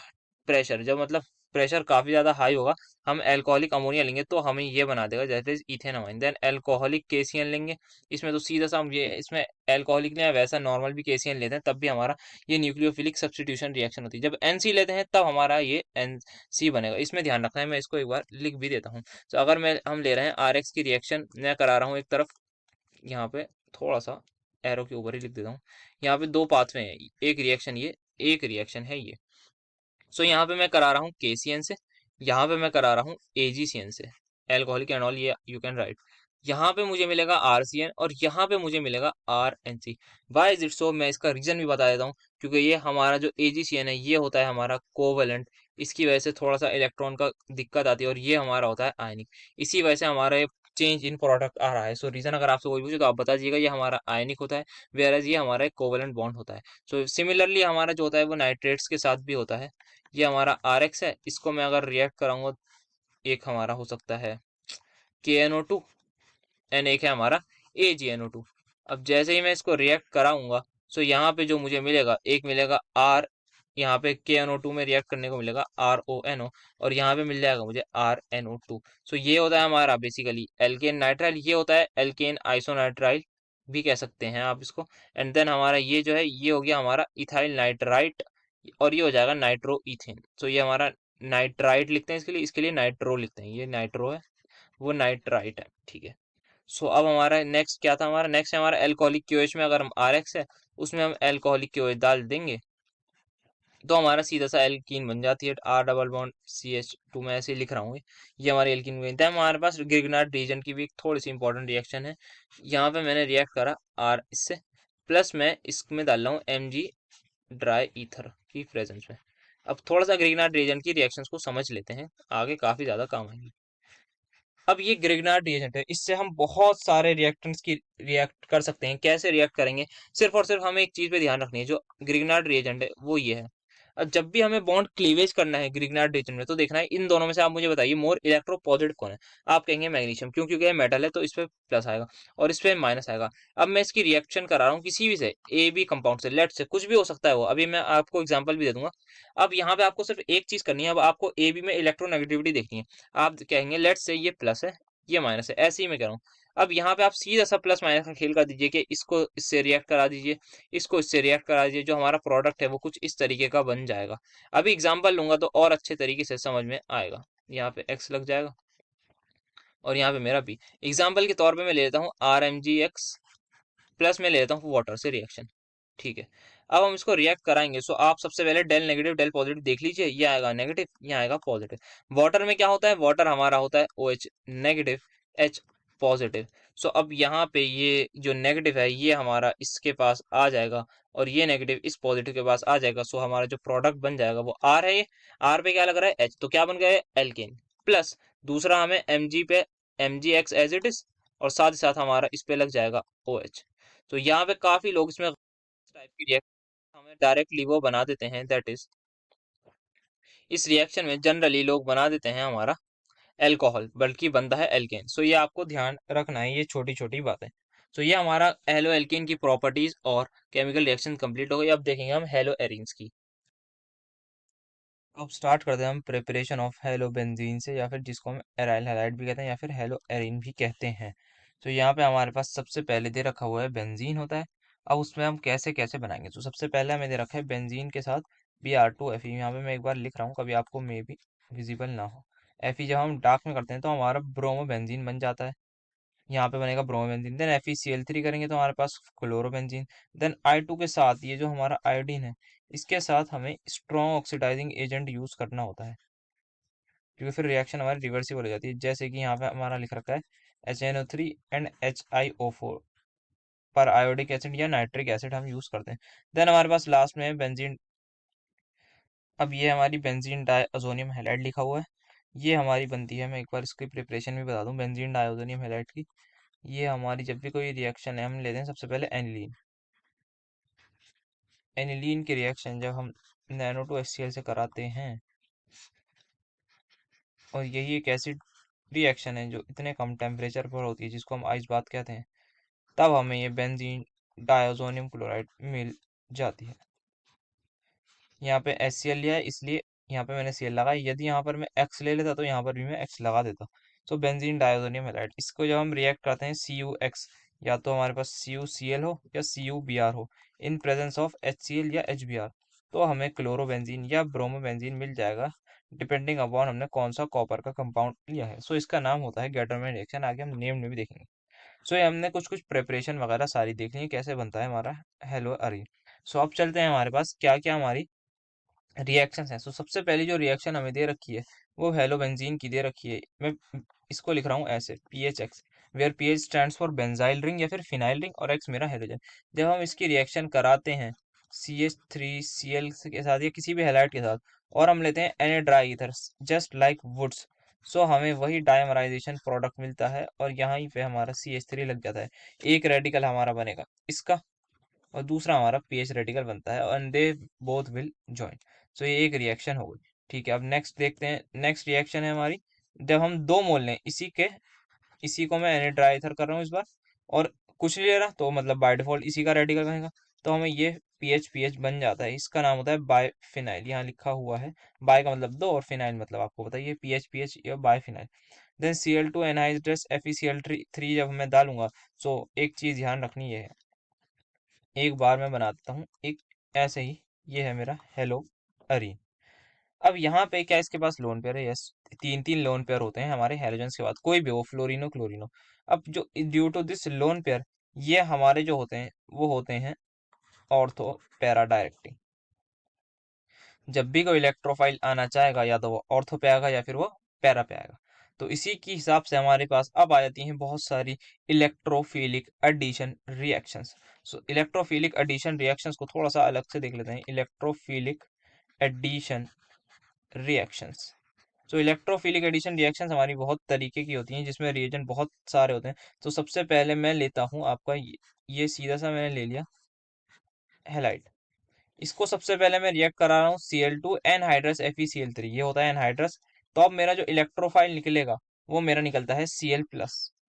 प्रेशर, जब मतलब प्रेशर काफी ज्यादा हाई होगा, हम एल्कोहलिक अमोनिया लेंगे तो हमें ये बना देगा जैसे इथेनॉइन। देन एल्कोहलिक KCN लेंगे, इसमें तो सीधा सा हम ये, इसमें एल्कोहलिक नहीं है, वैसा नॉर्मल भी KCN लेते हैं तब भी हमारा ये न्यूक्लियोफिलिक सब्स्टिट्यूशन रिएक्शन होती है। जब NC लेते हैं तब हमारा ये NC बनेगा, इसमें ध्यान रखना है। मैं इसको एक बार लिख भी देता हूँ। तो अगर हम ले रहे हैं RX की रिएक्शन, मैं करा रहा हूँ एक तरफ, यहाँ पे थोड़ा सा एरो के ऊपर ही लिख देता हूँ। यहाँ पे दो पाथवे हैं, एक रिएक्शन ये, एक रिएक्शन है ये। सो यहाँ पे मैं करा रहा हूँ KCN से, यहाँ पे मैं करा रहा हूँ AgCN से, एल्कोहलिक एनॉल, ये यू कैन राइट। यहाँ पे मुझे मिलेगा RCN और यहाँ पे मुझे मिलेगा RNC। Why is it so, मैं इसका रीजन भी बता देता हूँ। क्योंकि ये हमारा जो AgCN है ये होता है हमारा कोवेलेंट, इसकी वजह से थोड़ा सा इलेक्ट्रॉन का दिक्कत आती है, और ये हमारा होता है आयनिक, इसी वजह से हमारा चेंज इन प्रोडक्ट आ रहा है। सो रीजन अगर आपसे कोई पूछे तो आप बता दीजिएगा ये हमारा आयनिक होता है, वेयर ये हमारा एक कोवेलेंट बॉन्ड होता है। सो सिमिलरली हमारा जो होता है वो नाइट्रेट्स के साथ भी होता है। ये हमारा RX है, इसको मैं अगर रिएक्ट कराऊंगा, एक हमारा हो सकता है KNO2 एंड एक है हमारा AgNO2। अब जैसे ही मैं इसको रिएक्ट कराऊंगा, सो यहाँ पे जो मुझे मिलेगा, एक मिलेगा R, यहाँ पे KNO2 में रिएक्ट करने को मिलेगा RONO, और यहाँ पे मिल जाएगा मुझे RNO2। सो ये होता है हमारा बेसिकली एल्केन नाइट्राइल, ये होता है एल्केन आइसोनाइट्राइल भी कह सकते हैं आप इसको। एंड देन हमारा ये जो है ये हो गया हमारा इथाइल नाइट्राइट, और ये हो जाएगा नाइट्रो इथेन। सो ये हमारा नाइट्राइट लिखते हैं, इसके लिए नाइट्रो लिखते हैं, ये नाइट्रो है, वो नाइट्राइट है, ठीक है। सो अब हमारा नेक्स्ट क्या था, हमारा नेक्स्ट है हमारा एल्कोहलिक क्यूएच में अगर हम RX है उसमें हम एल्कोहलिक क्यूएच डाल देंगे तो हमारा सीधा सा एल्कीन बन जाती है, R डबल बॉन्ड CH2, में ऐसे ही लिख रहा हूँ। ये हमारी एल्कीन बन है। हमारे पास ग्रिग्नार्ड रीजन की भी एक थोड़ी सी इंपॉर्टेंट रिएक्शन है। यहाँ पे मैंने रिएक्ट करा R इससे, प्लस मैं इसमें डाल रहा हूँ ड्राई ईथर की प्रेजेंस में। अब थोड़ा सा ग्रिग्नार्ड रिएजेंट की रिएक्शंस को समझ लेते हैं, आगे काफी ज्यादा काम आएंगे। अब ये ग्रिग्नार्ड रिएजेंट है, इससे हम बहुत सारे रिएक्टेंट्स की रिएक्ट कर सकते हैं। कैसे रिएक्ट करेंगे? सिर्फ और सिर्फ हमें एक चीज पे ध्यान रखनी है, जो ग्रिग्नार्ड रिएजेंट है वो ये है। अब जब भी हमें बॉन्ड क्लीवेज करना है ग्रिग्नार्ड रिएजेंट में, तो देखना है इन दोनों में से आप मुझे बताइए मोर इलेक्ट्रो पॉजिटिव कौन है। आप कहेंगे मैग्नीशियम, क्यों? क्योंकि ये मेटल है तो इस पे प्लस आएगा और इस पे माइनस आएगा। अब मैं इसकी रिएक्शन करा रहा हूँ किसी भी से, ए बी कंपाउंड से, लेट से कुछ भी हो सकता है वो, अभी मैं आपको एग्जांपल भी दे दूंगा। अब यहाँ पे आपको सिर्फ एक चीज करनी है, अब आपको ए बी में इलेक्ट्रोनेगेटिविटी देखनी है। आप कहेंगे लेट से ये प्लस है, ये माइनस है, ऐसे ही मैं कह रहा हूँ। अब यहाँ पे आप सीधा सा प्लस माइनस का खेल कर दीजिए कि इसको इससे रिएक्ट करा दीजिए, इसको इससे रिएक्ट करा दीजिए, जो हमारा प्रोडक्ट है वो कुछ इस तरीके का बन जाएगा। अभी एग्जांपल लूंगा तो और अच्छे तरीके से समझ में आएगा। यहाँ पे एक्स लग जाएगा और यहाँ पे मेरा बी। एग्जाम्पल के तौर पे मैं ले लेता हूँ RMgX प्लस में ले लेता हूँ वाटर से रिएक्शन। ठीक है, अब हम इसको रिएक्ट कराएंगे। सो आप सबसे पहले डेल नेगेटिव डेल पॉजिटिव देख लीजिए, ये आएगा नेगेटिव, ये आएगा पॉजिटिव। वाटर में क्या होता है? वाटर हमारा होता है OH नेगेटिव, H पॉजिटिव। सो अब यहाँ पे ये जो नेगेटिव है ये हमारा इसके पास आ जाएगा और ये नेगेटिव इस पॉजिटिव के पास आ जाएगा। सो हमारा जो प्रोडक्ट बन जाएगा वो R है। ये R पे क्या लग रहा है? H, तो क्या बन गया है? एल्केन। प्लस दूसरा हमें Mg पे MgX एज इट इज, और साथ ही साथ हमारा इस पे लग जाएगा OH। तो यहाँ पे काफी लोग इसमें टाइप की रिएक्शन हमें डायरेक्टली वो बना देते हैं, दैट इज इस रिएक्शन में जनरली लोग बना देते हैं हमारा एल्कोहल, बल्कि बनता है एल्केन। सो ये आपको ध्यान रखना है, ये छोटी छोटी बातें। तो ये हमारा हेलो एल्केन की प्रॉपर्टीज और केमिकल रिएक्शन कंप्लीट हो गई। अब देखेंगे हम हेलो एरीन्स की। अब स्टार्ट करते हैं हम प्रिपरेशन ऑफ हेलो बेंजीन से, या फिर जिसको हम एराइल हैलाइड भी कहते हैं या फिर हेलो एरीन भी कहते हैं। तो यहाँ पे हमारे पास सबसे पहले दे रखा हुआ है बेंजीन होता है। अब उसमें हम कैसे कैसे बनाएंगे, तो सबसे पहले हमें दे रखा है बेंजीन के साथ Br2Fe। यहाँ पे मैं एक बार लिख रहा हूँ, कभी आपको मे भी विजिबल ना हो। Fe जब हम डार्क में करते हैं तो हमारा ब्रोमो बेंजीन बन जाता है, यहाँ पे बनेगा ब्रोमोबेंजीन। देन FeCl3 करेंगे तो हमारे पास क्लोरोबेंजीन। देन I2 के साथ ये जो हमारा आयोडीन है, इसके साथ हमें स्ट्रॉन्ग ऑक्सीडाइजिंग एजेंट यूज करना होता है, क्योंकि फिर रिएक्शन हमारी रिवर्सिबल हो जाती है। जैसे कि यहाँ पे हमारा लिख रखा है HNO3 एंड HiO4 पर आयोडिक एसिड या नाइट्रिक एसिड हम यूज करते हैं। देन हमारे पास लास्ट में बेंजीन। अब ये हमारी बेंजीन डाइअज़ोनियम हैलाइड लिखा हुआ है, ये हमारी बनती है। मैं एक बार इसकी प्रिपरेशन भी बता दूं बेंजीन डाइअज़ोनियम हैलाइड की। ये हमारी जब भी कोई रिएक्शन है, हम लेते हैं सबसे पहले एनिलीन। एनिलीन की रिएक्शन जब हम NO2HCl से कराते हैं, और यही एक एसिड रिएक्शन है जो इतने कम टेम्परेचर पर होती है, जिसको हम आइस बात कहते हैं, तब हमें ये बेंजीन डाइअज़ोनियम क्लोराइड मिल जाती है। यहाँ पे HCl लिया है इसलिए यहाँ पे मैंने Cl लगाया। यदि यहाँ पर मैं X ले लेता तो यहाँ पर भी मैं X लगा देता। तो बेंजीन डाइअज़ोनियम हैलाइड, इसको जब हम रिएक्ट करते हैं CuX, या तो हमारे पास CuCl हो या CuBr हो, इन प्रेजेंस ऑफ HCl या HBr, तो हमें क्लोरोबेंजीन या ब्रोमोबेंजीन मिल जाएगा, डिपेंडिंग अपॉन हमने कौन सा कॉपर का कंपाउंड लिया है। सो इसका नाम होता है गेटरमैन रिएक्शन। आगे हम नेम में भी देखेंगे। सो ये हमने कुछ कुछ प्रिपरेशन वगैरह सारी देख ली है, कैसे बनता है हमारा हेलो अरे। सो अब चलते हैं हमारे पास क्या क्या हमारी रिएक्शंस हैं। सो सबसे पहली जो रिएक्शन हमें दे रखी है वो हेलोबेंजीन की दे रखी है। मैं इसको लिख रहा हूँ ऐसे PHX, where PH stands for benzyl ring या फिर फिनाइल रिंग, और X मेरा हेलोजन। जब हम इसकी रिएक्शन कराते हैं CH3Cl के साथ या किसी भी हैलाइड के साथ, और हम लेते हैं एनएड्राई ईथर जस्ट लाइक वुड्स, सो हमें वही डायमराइजेशन प्रोडक्ट मिलता है और यहाँ पे हमारा CH3 लग जाता है। एक रेडिकल हमारा बनेगा इसका और दूसरा हमारा पीएच रेडिकल बनता है, and they both will join. So ये एक रिएक्शन हो गई। ठीक है, अब नेक्स्ट देखते हैं। नेक्स्ट रिएक्शन है हमारी, जब हम दो मोल लें इसी को मैं एनिड्राइथर कर रहा हूँ इस बार, और कुछ नहीं ले रहा तो मतलब बाय डिफॉल्ट इसी का रेडिकल बनेगा, तो हमें ये पीएच पीएच बन जाता है। इसका नाम होता है बायफिनाइल, यहाँ लिखा हुआ है। बाय का मतलब दो और फिनाइल मतलब आपको बताइए पीएच पीएच या बायफिनाइल। देन Cl2 एनहाइड्रस FeCl3 जब मैं डालूंगा, सो एक चीज ध्यान रखनी है, एक बार मैं बना देता हूँ एक ऐसे ही। ये है मेरा हेलो अरीन। अब यहाँ पे क्या इसके पास लोन पेयर है? यस, तीन तीन लोन पेयर होते हैं हमारे हेलोजेंस के बाद, कोई भी हो, फ्लोरिनो क्लोरिनो। अब जो due to this lone pair, ये हमारे जो होते हैं वो होते हैं ऑर्थो पैरा डायरेक्टिंग। जब भी कोई इलेक्ट्रोफाइल आना चाहेगा या तो वो ऑर्थो पे आएगा या फिर वो पैरा पे आएगा। तो इसी के हिसाब से हमारे पास अब आ जाती हैं बहुत सारी electrophilic addition reactions. So electrophilic addition reactions को थोड़ा सा अलग से देख लेते हैं। Electrophilic addition reactions. तो इलेक्ट्रोफिलिक एडिशन रिएक्शंस हमारी बहुत तरीके की होती हैं, जिसमें रिएजेंट बहुत सारे होते हैं। तो सबसे पहले मैं लेता हूँ आपका ये सीधा सा मैंने ले लिया हेलाइट। इसको सबसे पहले मैं रिएक्ट करा रहा हूँ Cl2 एनहाइड्रस FeCl3, ये होता है एनहाइड्रस। तो अब मेरा जो इलेक्ट्रोफाइल निकलेगा वो मेरा निकलता है Cl+।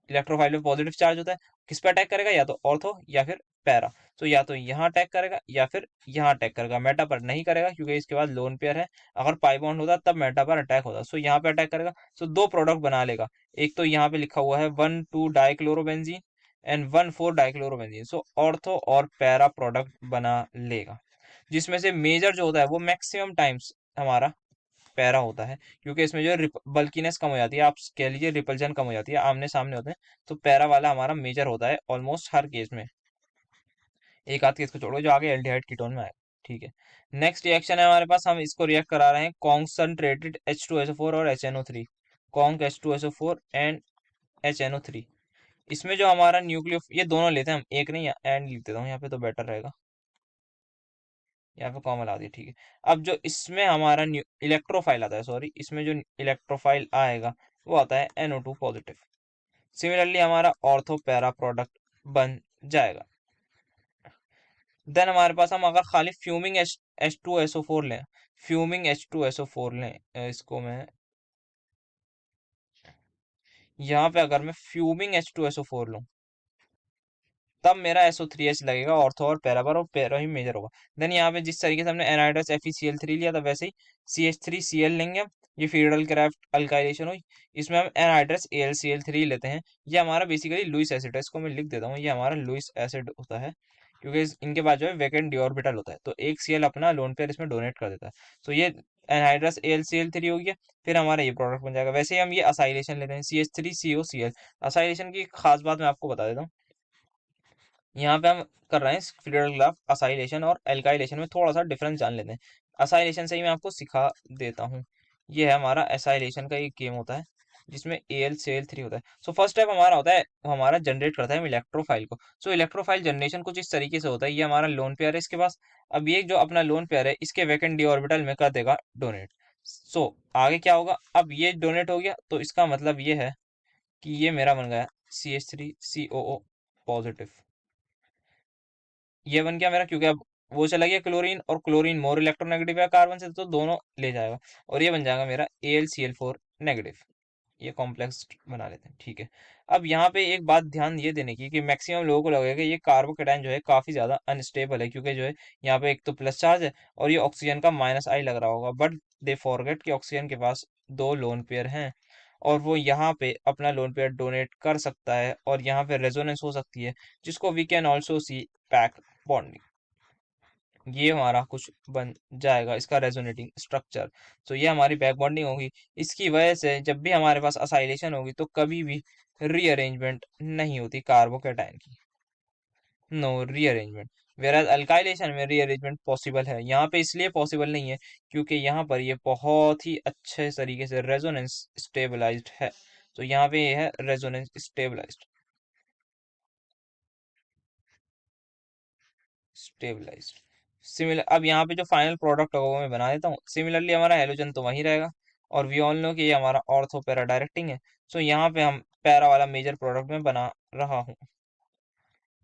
इलेक्ट्रोफाइल में पॉजिटिव चार्ज होता है, किस पे अटैक करेगा, या तो ऑर्थो या फिर पैरा। तो या तो यहाँ अटैक करेगा या फिर यहाँ अटैक करेगा। मेटा पर नहीं करेगा क्योंकि इसके बाद लोन पेयर है। अगर पाई बॉन्ड होता तब मेटा पर अटैक होता। सो यहाँ पे अटैक करेगा। सो दो प्रोडक्ट बना लेगा। एक तो यहाँ पे लिखा हुआ है 1,2 dichlorobenzene and 1,4 dichlorobenzene. So ortho और पैरा प्रोडक्ट बना लेगा, जिसमें से मेजर जो होता है वो मैक्सिमम टाइम्स हमारा पैरा होता है, क्योंकि इसमें जो बल्कीनेस कम हो जाती है, आप कह लीजिए रिपल्जन कम हो जाती है, आमने सामने होते हैं। तो पैरा वाला हमारा मेजर होता है ऑलमोस्ट हर केस में, एक आध केस को छोड़ो जो आगे एल्डिहाइड कीटोन में आएगा। ठीक है। नेक्स्ट रिएक्शन है हमारे पास, हम इसको रिएक्ट करा रहे हैं कॉन्सनट्रेटेड H2SO4 और HNO3। Conc H2SO4 and HNO3। इसमें जो हमारा न्यूक्लियो, ये दोनों लेते हैं हम, एक नहीं एंड लिख देता हूँ यहाँ पे तो बेटर रहेगा। यहाँ पे कॉमन आ दिया। ठीक है। अब जो इसमें हमारा इलेक्ट्रोफाइल आता है, सॉरी, इसमें जो इलेक्ट्रोफाइल आएगा वो आता है NO2 पॉजिटिव। सिमिलरली हमारा ऑर्थो पैरा प्रोडक्ट बन जाएगा। देन हमारे पास, हम अगर खाली फ्यूमिंग H2SO4 लें, फ्यूमिंग H2SO4 लें, इसको मैं यहाँ पे अगर मैं फ्यूमिंग H2SO4 लूँ, तब मेरा SO3H लगेगा ऑर्थो और पैरा पर, और पैरा ही मेजर होगा। देन यहाँ पे जिस तरीके से हमने एनहाइड्रस FeCl3 लिया था, वैसे ही CH3Cl लेंगे हम। ये फीडल क्राफ्ट अल्काइलेशन हुई। इसमें हम एनहाइड्रस AlCl3 लेते हैं। ये हमारा बेसिकली लुईस एसिड है, इसको मैं लिख देता हूँ, ये हमारा लुईस एसिड होता है, क्योंकि इनके पास जो है वैकेंट डी ऑर्बिटल होता है, तो एक Cl अपना लोन पेयर इसमें डोनेट कर देता है। तो ये एनहाइड्रस AlCl3 हो गया। फिर हमारा ये प्रोडक्ट बन जाएगा। वैसे ही हम ये असाइलेशन लेते हैं, CH3COCl। असाइलेशन की खास बात मैं आपको बता देता हूँ। यहाँ पे हम कर रहे हैं फ्रीडल ग्राफ असाइलेशन और एल्काइलेशन में थोड़ा सा डिफरेंस जान लेते हैं। असाइलेशन से ही मैं आपको सिखा देता हूँ। ये है हमारा एसाइलेशन का एक गेम होता है, जिसमें AlCl3 होता है। सो फर्स्ट स्टेप हमारा होता है, हमारा जनरेट करता है इलेक्ट्रोफाइल को। सो इलेक्ट्रोफाइल जनरेशन कुछ इस तरीके से होता है। ये हमारा लोन पेयर है इसके पास। अब ये जो अपना लोन पेयर है, इसके वैकेंट डी ऑर्बिटल में कर देगा डोनेट। सो आगे क्या होगा, अब ये डोनेट हो गया तो इसका मतलब ये है कि ये मेरा बन गया CH3COO पॉजिटिव। ये बन गया मेरा, क्योंकि अब वो चला गया क्लोरीन, और क्लोरीन मोर इलेक्ट्रोनेगेटिव है कार्बन से, तो दोनों ले जाएगा। और ये बन जाएगा मेरा AlCl4 नेगेटिव। ये कॉम्प्लेक्स बना लेते हैं। ठीक है। अब यहाँ पे एक बात ध्यान ये देने की कि मैक्सिमम लोगों को लगेगा ये कार्बोकेटाइन जो है काफी ज्यादा अनस्टेबल है, क्योंकि जो है यहाँ पे एक तो प्लस चार्ज है और ये ऑक्सीजन का -I लग रहा होगा। बट दे फॉरगेट कि ऑक्सीजन के पास दो लोन पेयर हैं, और वो यहाँ पे अपना लोन पेयर डोनेट कर सकता है, और यहाँ पे रेजोनेंस हो सकती है, जिसको we can also see back bonding. ये हमारा कुछ बन जाएगा इसका रेजोनेटिंग स्ट्रक्चर। तो ये हमारी बैक बॉन्डिंग होगी। इसकी वजह से जब भी हमारे पास असाइलेशन होगी तो कभी भी रीअरेंजमेंट नहीं होती कार्बोकेटाइन की, नो रीअरेंजमेंट। वेराज अल्काइलेशन में रीअरेंजमेंट पॉसिबल है। यहाँ पे इसलिए पॉसिबल नहीं है क्योंकि यहाँ पर ये बहुत ही अच्छे तरीके से रेजोनेंस स्टेबलाइज्ड है। तो यहाँ पे ये है रेजोनेंस स्टेबलाइज्ड, स्टेबलाइज्ड। सिमिलर, अब यहाँ पे जो फाइनल प्रोडक्ट होगा वो मैं बना देता हूँ। सिमिलरली हमारा हेलोजन तो वहीं रहेगा, और वी ऑल नो कि ये हमारा ऑर्थो पैरा डायरेक्टिंग है। सो यहाँ पे हम पैरा वाला मेजर प्रोडक्ट में बना रहा हूँ।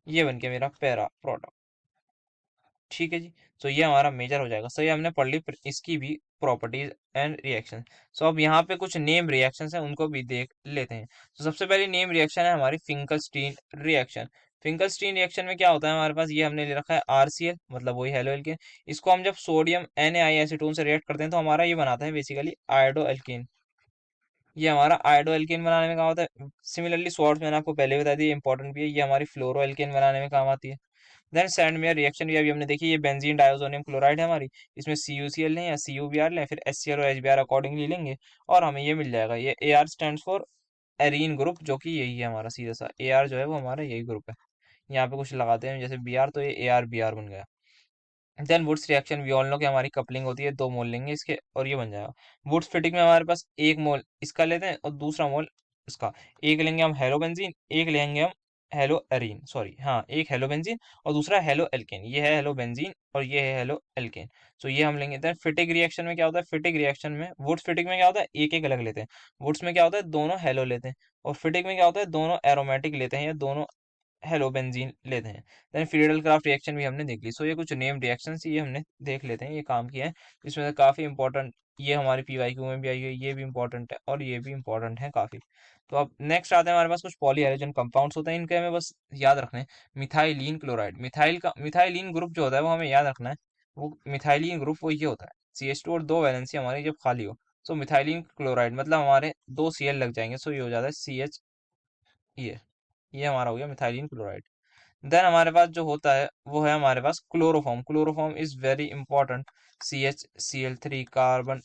ये बन के मेरा पैरा प्रोडक्ट। ठीक है जी। तो ये हमारा मेजर हो जाएगा। सो ये हमने पढ़ ली इसकी भी प्रॉपर्टीज एंड रिएक्शन। सो अब यहाँ पे कुछ नेम रिएक्शंस हैं, उनको भी देख लेते हैं। तो सबसे पहली नेम रिएक्शन है हमारी फिंकलस्टीन रिएक्शन। फिंकलस्टीन रिएक्शन में क्या होता है, हमारे पास ये हमने ले रखा है RCl, मतलब वही हेलो एल्केन। इसको हम जब सोडियम Na एसीटोन से रिएक्ट करते हैं तो हमारा ये बनाता है बेसिकली आयोडो एल्केन। ये हमारा आयोडो एल्केन बनाने में काम होता है। सिमिलरली स्वार्ट्स मैंने आपको पहले बता दिया, इंपॉर्टेंट भी है। ये हमारी फ्लोरो एल्केन बनाने में काम आती है। देन सैंडमेयर रिएक्शन भी अभी हमने देखी, ये बेंजीन डायोसोनियम क्लोराइड है हमारी। इसमें CuCl लें या CuBr लें, फिर HCl और HBr अकॉर्डिंगली लेंगे, और हमें ये मिल जाएगा। ये AR stands for arene group, जो कि यही है हमारा सीधा सा AR जो है वो हमारा यही ग्रुप है। यहाँ पे कुछ लगाते हैं जैसे Br, तो ये ArBr बन गया। Then Wurtz reaction we all know कि हमारी कपलिंग होती है, 2 मोल लेंगे इसके और ये बन जाएगा। वुड्स फिटिंग में हमारे पास 1 मोल इसका लेते हैं और दूसरा मोल इसका। एक लेंगे हम हेलो बेंजीन, एक लेंगे हम हेलो एरीन, सॉरी हाँ, एक हेलो बेंजीन और दूसरा हेलो एल्केन। ये है हेलो बेंजीन और ये है हेलो एल्केन। तो ये हम लेंगे। देन फिटिंग रिएक्शन में क्या होता है, फिटिंग रिएक्शन में वुड्स फिटिंग में क्या होता है, एक एक अलग लेते हैं। वुड्स में क्या होता है, दोनों हेलो लेते हैं। और फिटिंग में क्या होता है, दोनों एरोमेटिक लेते हैं या दोनों हेलो बेंजीन लेते हैं। देन फ्रीडल क्राफ्ट रिएक्शन भी हमने देख ली। सो ये कुछ नेम रिएक्शंस ये हमने देख लेते हैं, ये काम किए हैं। इसमें से काफ़ी इंपॉर्टेंट ये हमारी पीवाईक्यू में भी आई है, ये भी इंपॉर्टेंट है और ये भी इंपॉर्टेंट है काफ़ी। तो अब नेक्स्ट आते हैं हमारे पास कुछ पॉली हाइड्रोजन कंपाउंड्स होते हैं, इनके हमें बस याद रखना है। मिथाइलिन क्लोराइड, मिथाइलिन ग्रुप जो होता है वो हमें याद रखना है। वो मिथाइलिन ग्रुप वो ये होता है, CH2 और 2 वैलेंसी हमारी जब खाली हो। सो मिथाइलिन क्लोराइड मतलब हमारे 2 Cl लग जाएंगे। सो ये हो जाता है CH, ये हमारा हो गया मिथाइलिन क्लोराइड। देन हमारे पास जो होता है वो है हमारे पास chloroform. Chloroform is very important. CH Cl3 carbon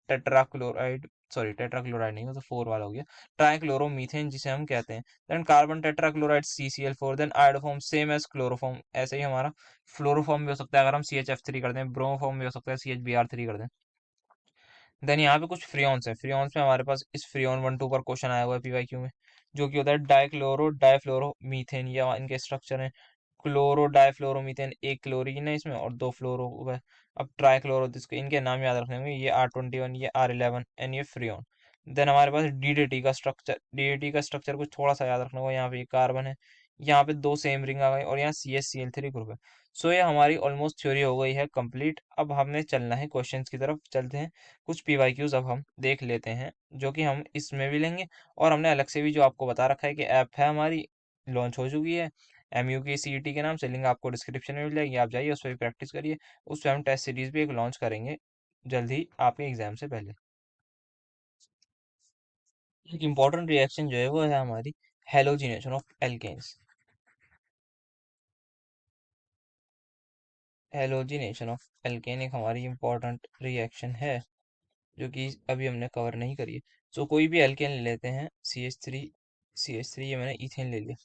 tetrachloride, sorry tetrachloride नहीं, वो तो 4 वाला हो गया। ट्राइक्लोरोमीथेन जिसे हम कहते हैं। Then carbon tetrachloride CCl4। Then iodoform same as chloroform, ऐसे ही हमारा फ्लोरोफॉर्म भी हो सकता है अगर हम CHF3 कर दें। ब्रोमोफॉर्म भी हो सकता है CHBr3 कर दें। देन यहाँ पे कुछ फ्रियोन्स है। फ्रियोन्स में हमारे पास इस फ्रियोन 1 2 पर क्वेश्चन आया हुआ है पीवाईक्यू में, जो कि होता है डाइक्लोरो डाइफ्लोरो मीथेन। ये इनके स्ट्रक्चर है। क्लोरो डाइफ्लोरोमीथेन, एक क्लोरीन है इसमें और 2 फ्लोरो हुआ है। अब ट्राइक्लोरो, जिसके इनके नाम याद रखने होंगे, ये R21, ये R11 एंड ये फ्रियोन। देन हमारे पास डीडीटी का स्ट्रक्चर कुछ थोड़ा सा याद रखना होगा। यहाँ पे ये कार्बन है, यहाँ पे 2 सेम रिंग आ गई और यहाँ CH Cl3 ग्रुप है। सो ये हमारी ऑलमोस्ट थ्योरी हो गई है कंप्लीट। अब हमने चलना है क्वेश्चंस की तरफ चलते हैं। कुछ पीवाईक्यूज अब हम देख लेते हैं जो कि हम इसमें भी लेंगे। और हमने अलग से भी जो आपको बता रखा है कि ऐप है हमारी, लॉन्च हो चुकी है, MU की CET के नाम से। लिंक आपको डिस्क्रिप्शन में मिल जाएगी, आप जाइए उस पर भी प्रैक्टिस करिए। उस पर हम टेस्ट सीरीज भी एक लॉन्च करेंगे जल्द ही आपके एग्जाम से पहले। एक इम्पॉर्टेंट रिएक्शन जो है वो है हमारी halogenation of alkanes. Halogenation of alkane एक हमारी इम्पॉर्टेंट रिएक्शन है जो कि अभी हमने कवर नहीं करी है। सो कोई भी एल्केन ले लेते हैं, CH3, ये मैंने इथेन ले लिया।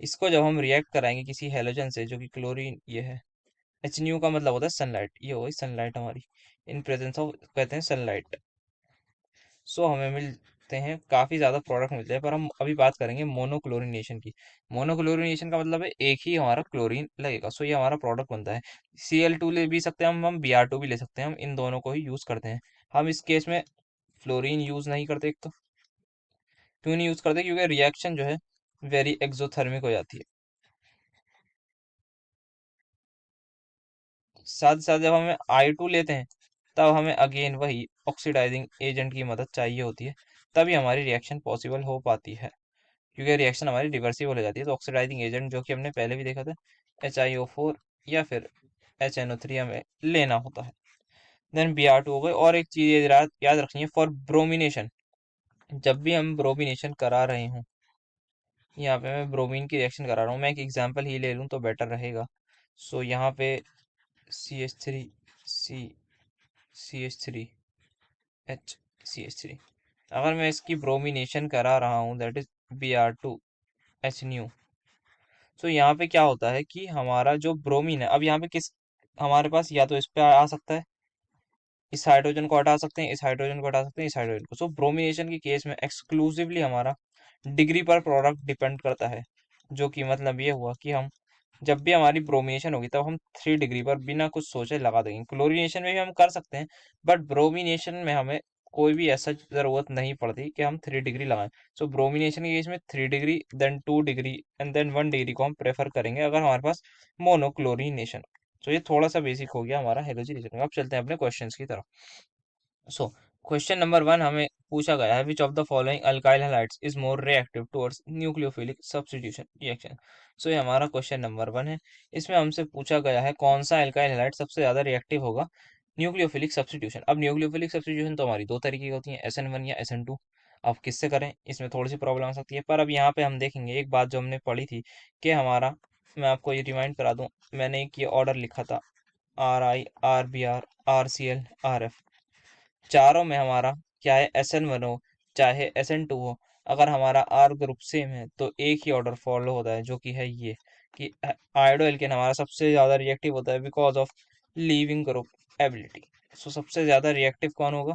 इसको जब हम रिएक्ट कराएंगे किसी हेलोजन से, जो कि क्लोरीन ये है। HNU का मतलब होता है सनलाइट, ये हो गई सनलाइट हमारी, इन प्रेजेंस ऑफ कहते हैं सनलाइट। सो हमें मिलते हैं काफ़ी ज़्यादा प्रोडक्ट मिलते हैं, पर हम अभी बात करेंगे मोनोक्लोरिनेशन की। मोनोक्लोरिनेशन का मतलब है एक ही हमारा क्लोरीन लगेगा। सो ये हमारा प्रोडक्ट बनता है। Cl2 ले भी सकते हैं हम Br2 भी ले सकते हैं, हम इन दोनों को ही यूज़ करते हैं। हम इस केस में फ्लोरीन यूज़ नहीं करते। एक तो क्यों नहीं यूज़ करते, क्योंकि रिएक्शन जो है वेरी एक्सोथर्मिक हो जाती है। साथ साथ जब हमें I2 लेते हैं तब हमें अगेन वही ऑक्सीडाइजिंग एजेंट की मदद चाहिए होती है, तभी हमारी रिएक्शन पॉसिबल हो पाती है। क्योंकि रिएक्शन हमारी रिवर्सिबल हो जाती है, तो ऑक्सीडाइजिंग एजेंट जो कि हमने पहले भी देखा था, HiO4 या फिर HNO3 हमें लेना होता है। देन Br2 हो गए। और एक चीज़ याद रखनी है फॉर ब्रोमिनेशन, जब भी हम ब्रोमिनेशन करा रहे हों, यहाँ पे मैं ब्रोमीन की रिएक्शन करा रहा हूँ, मैं एक एग्जांपल ही ले लूँ तो बेटर रहेगा। सो यहाँ पे CH3 सी CH3 अगर मैं इसकी ब्रोमिनेशन करा रहा हूँ, दैट इज Br2 HNU। सो यहाँ पे क्या होता है कि हमारा जो ब्रोमीन है, अब यहाँ पे किस हमारे पास या तो इस पे आ सकता है, इस हाइड्रोजन को हटा सकते हैं, इस हाइड्रोजन को हटा सकते हैं, इस हाइड्रोजन को। सो ब्रोमिनेशन की केस में एक्सक्लूसिवली हमारा डिग्री पर प्रोडक्ट डिपेंड करता है। जो कि मतलब ये हुआ कि हम जब भी हमारी ब्रोमिनेशन होगी तब हम 3 डिग्री पर बिना कुछ सोचे लगा देंगे। क्लोरीनेशन में भी हम कर सकते हैं, बट ब्रोमिनेशन में हमें कोई भी ऐसा जरूरत नहीं पड़ती कि हम 3 डिग्री लगाएं। सो ब्रोमिनेशन के केस में 3 degree, then 2 degree and then 1 degree को हम प्रेफर करेंगे अगर हमारे पास मोनोक्लोरिनेशन। तो ये थोड़ा सा बेसिक हो गया हमारा हेलोजिनेशन। अब चलते हैं अपने क्वेश्चंस की तरफ। सो क्वेश्चन नंबर 1 हमें पूछा गया है, which of the following alkyl halides is more reactive towards nucleophilic substitution reaction. So ये हमारा क्वेश्चन नंबर 1 है। इसमें हमसे पूछा गया है कौन सा अल्काइल हैलाइड सबसे ज्यादा रिएक्टिव होगा न्यूक्लियोफिलिक सब्स्टिट्यूशन। अब न्यूक्लियोफिलिक सब्स्टिट्यूशन तो हमारी दो तरीके की होती है, SN1 या SN2। अब किससे करें, इसमें थोड़ी सी प्रॉब्लम आ सकती है। पर अब यहाँ पे हम देखेंगे एक बात जो हमने पढ़ी थी कि हमारा, मैं आपको ये रिमाइंड करा दूं, मैंने एक ये ऑर्डर लिखा था, RI RBr RCl RF। चारों में हमारा क्या है, SN1 हो चाहे SN2 हो, अगर हमारा R ग्रुप सेम है तो एक ही ऑर्डर फॉलो होता है, जो कि है ये कि आयोडो एल्केन हमारा सबसे ज्यादा रिएक्टिव होता है because of leaving group ability. So सबसे ज्यादा रिएक्टिव कौन होगा?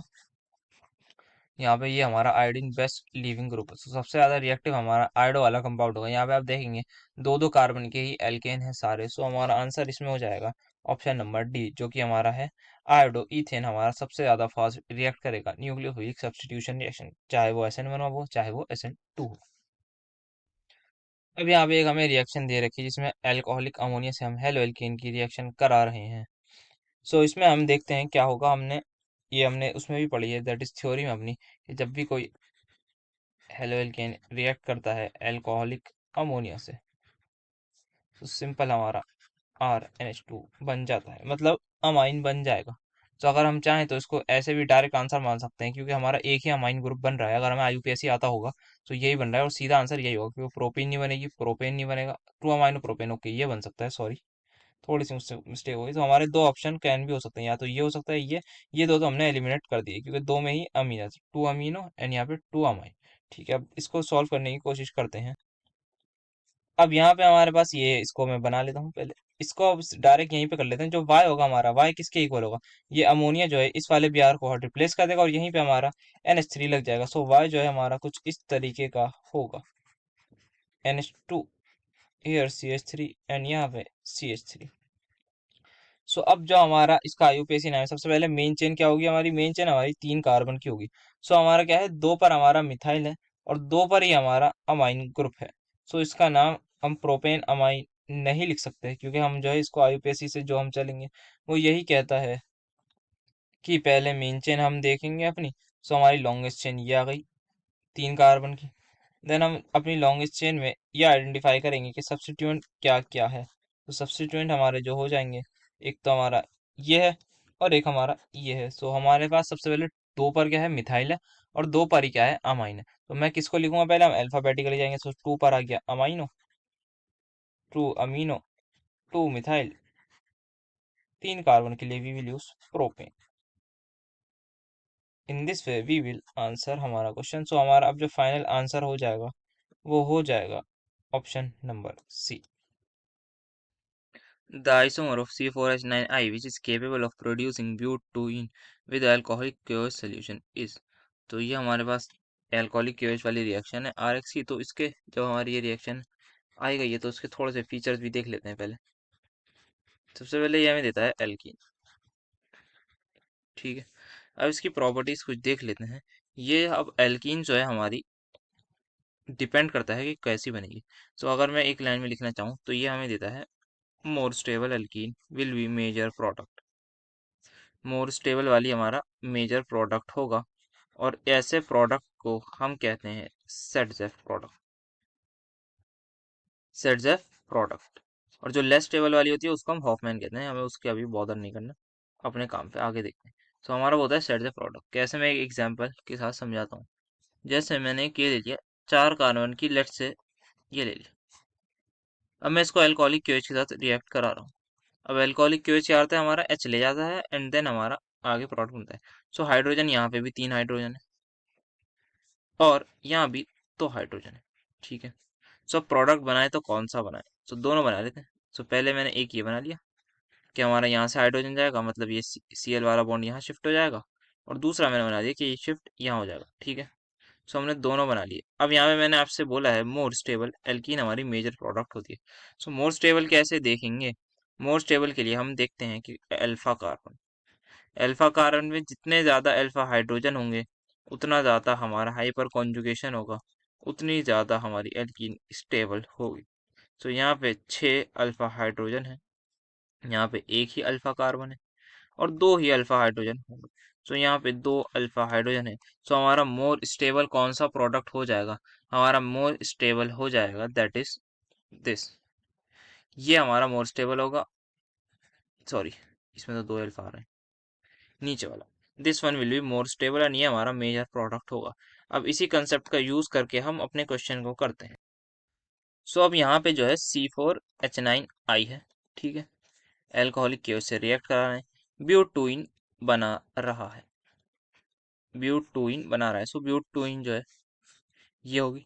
यहाँ पे ये हमारा आयोडीन बेस्ट लीविंग ग्रुप है। तो सबसे ज्यादा रिएक्टिव हमारा आयोडो वाला कंपाउंड होगा। यहाँ पे आप देखेंगे दो दो कार्बन के ही एल्केन है सारे। सो हमारा आंसर इसमें हो जाएगा ऑप्शन नंबर डी, जो कि हमारा है आयोडो इथेन। हमारा सबसे ज्यादा फास्ट रिएक्ट करेगा न्यूक्लियोफिलिक सब्स्टिट्यूशन रिएक्शन, चाहे वो SN1 हो चाहे वो SN2 हो। अब यहाँ पे एक हमें रिएक्शन दे रखी है जिसमें एल्कोहलिक अमोनिया से हम हेलो एल्केन की रिएक्शन करा रहे हैं। सो इसमें हम देखते हैं क्या होगा। हमने उसमें भी पढ़ी है, दैट इज थ्योरी में अपनी, कि जब भी कोई हेलो एल्केन रिएक्ट करता है एल्कोहलिक अमोनिया से, तो सिंपल हमारा RNH2 बन जाता है, मतलब अमाइन बन जाएगा। तो अगर हम चाहें तो इसको ऐसे भी डायरेक्ट आंसर मान सकते हैं, क्योंकि हमारा एक ही अमाइन ग्रुप बन रहा है। अगर हमें IUPAC आता होगा तो यही बन रहा है और सीधा आंसर यही होगा, क्योंकि प्रोपीन नहीं बनेगी, प्रोपेन नहीं बनेगा, टू अमाइनो प्रोपेन। ओके, ये बन सकता है, सॉरी थोड़ी सी मुझसे मिस्टेक हो गई। तो हमारे दो ऑप्शन कैन भी हो सकते हैं, या तो ये हो सकता है ये दो तो हमने एलिमिनेट कर दिए, क्योंकि दो में ही अमीन है, टू अमीनो एंड यहाँ पे टू अमाइन। ठीक है, अब इसको सॉल्व करने की कोशिश करते हैं। अब यहाँ पे हमारे पास ये, इसको मैं बना लेता हूँ पहले। इसको अब डायरेक्ट यहीं पे कर लेते हैं। जो y होगा हमारा, y किसके इक्वल होगा? ये अमोनिया जो है इस वाले Br को हट रिप्लेस कर देगा और यहीं पे हमारा NH3 लग जाएगा। सो y जो है हमारा कुछ इस तरीके का होगा, NH2 here CH3 एंड यहाँ पे CH3। सो अब जो हमारा इसका IUPAC नाम है, सबसे पहले मेन चेन क्या होगी? हमारी मेन चेन हमारी 3 कार्बन की होगी। सो हमारा क्या है, 2 पर हमारा मिथाइल है और 2 पर ही हमारा अमाइन ग्रुप है। सो इसका नाम हम प्रोपेन अमाइन नहीं लिख सकते, क्योंकि हम जो है इसको IUPAC से जो हम चलेंगे वो यही कहता है कि पहले मेन चेन हम देखेंगे अपनी। सो हमारी लॉन्गेस्ट चेन ये आ गई 3 कार्बन की। देन हम अपनी लॉन्गेस्ट चेन में ये आइडेंटिफाई करेंगे कि सब्स्टिट्यूएंट क्या क्या है। तो सब्स्टिट्यूएंट हमारे जो हो जाएंगे, एक तो हमारा ये है और एक हमारा ये है। सो हमारे पास सबसे पहले 2 पर क्या है, मिथाइल है, और 2 पर ही क्या है, अमाइन है। तो मैं किसको लिखूंगा? पहले हम अल्फाबेटिकली जाएंगे। सो 2 पर आ गया अमाइनो, 2 अमीनो, 2 मिथाइल, 3 कार्बन के लिए we will use propane. In this way we will answer हमारा क्वेश्चन। सो हमारा अब जो फाइनल आंसर हो जाएगा वो हो जाएगा option number C. The isomer of C4H9I, which is capable of producing butene with alcoholic KOH solution is। तो ये हमारे पास एल्कोहलिक KOH वाली रिएक्शन है RX की। तो इसके जब हमारी ये रिएक्शन आई गई है तो उसके थोड़े से फीचर्स भी देख लेते हैं पहले। सबसे पहले ये हमें देता है एल्कीन। ठीक है, अब इसकी प्रॉपर्टीज कुछ देख लेते हैं। ये अब एल्कीन जो है हमारी डिपेंड करता है कि कैसी बनेगी। तो अगर मैं एक लाइन में लिखना चाहूँ तो ये हमें देता है more stable alkene will be major product. More stable वाली हमारा मेजर प्रोडक्ट होगा, और ऐसे प्रोडक्ट को हम कहते हैं सेटजेफ प्रोडक्ट। सेटजेफ प्रोडक्ट। और जो लेस स्टेबल वाली होती है उसको हम हॉफमैन कहते हैं। हमें उसके अभी बॉदर नहीं करना, अपने काम पे आगे देखते हैं। तो हमारा वो होता है सेटजेफ प्रोडक्ट। कैसे, मैं एक एग्जांपल के साथ समझाता हूँ। जैसे मैंने एक ये ले लिया 4 कार्बन की, लेट से ये ले लिया। अब मैं इसको अल्कोहलिक क्योएच के साथ रिएक्ट करा रहा हूँ। अब अल्कोहलिक क्योएच क्या आता है, हमारा H ले जाता है एंड देन हमारा आगे प्रोडक्ट बनता है। सो हाइड्रोजन, यहाँ पे भी 3 हाइड्रोजन है और यहाँ भी 2 हाइड्रोजन है। ठीक है, सो प्रोडक्ट बनाए तो कौन सा बनाए? सो दोनों बना लेते हैं। सो पहले मैंने एक ये बना लिया कि हमारा यहाँ से हाइड्रोजन जाएगा, मतलब ये Cl वाला बॉन्ड यहाँ शिफ्ट हो जाएगा, और दूसरा मैंने बना दिया कि ये शिफ्ट यहाँ हो जाएगा। ठीक है, सो हमने दोनों बना लिए। अब यहाँ पे मैंने आपसे बोला है मोर स्टेबल एल्कीन हमारी मेजर प्रोडक्ट होती है। सो मोर स्टेबल कैसे देखेंगे? मोर स्टेबल के लिए हम देखते हैं कि अल्फा कार्बन, अल्फा कार्बन में जितने ज्यादा अल्फा हाइड्रोजन होंगे उतना ज्यादा हमारा हाइपर कॉन्जुगेशन होगा, उतनी ज्यादा हमारी एल्कीन स्टेबल होगी। तो यहाँ पे 6 अल्फा हाइड्रोजन है, यहाँ पे एक ही अल्फा कार्बन है और 2 ही अल्फा हाइड्रोजन होंगे। तो यहाँ पे 2 अल्फा हाइड्रोजन है। तो हमारा मोर स्टेबल कौन सा प्रोडक्ट हो जाएगा? हमारा मोर स्टेबल हो जाएगा दैट इज दिस। ये हमारा मोर स्टेबल होगा, सॉरी इसमें तो 2 अल्फा आ रहे हैं, नीचे वाला this one will be more stable and ये हमारा मेजर प्रोडक्ट होगा। अब इसी कंसेप्ट का यूज करके हम अपने क्वेश्चन को करते हैं। सो अब यहाँ पे जो है C4H9I है। ठीक है, एल्कोहलिक केओ से रिएक्ट करा रहे हैं, ब्यूटूइन बना रहा है, ब्यूटूइन बना रहा है। सो ब्यूटूइन जो है ये होगी।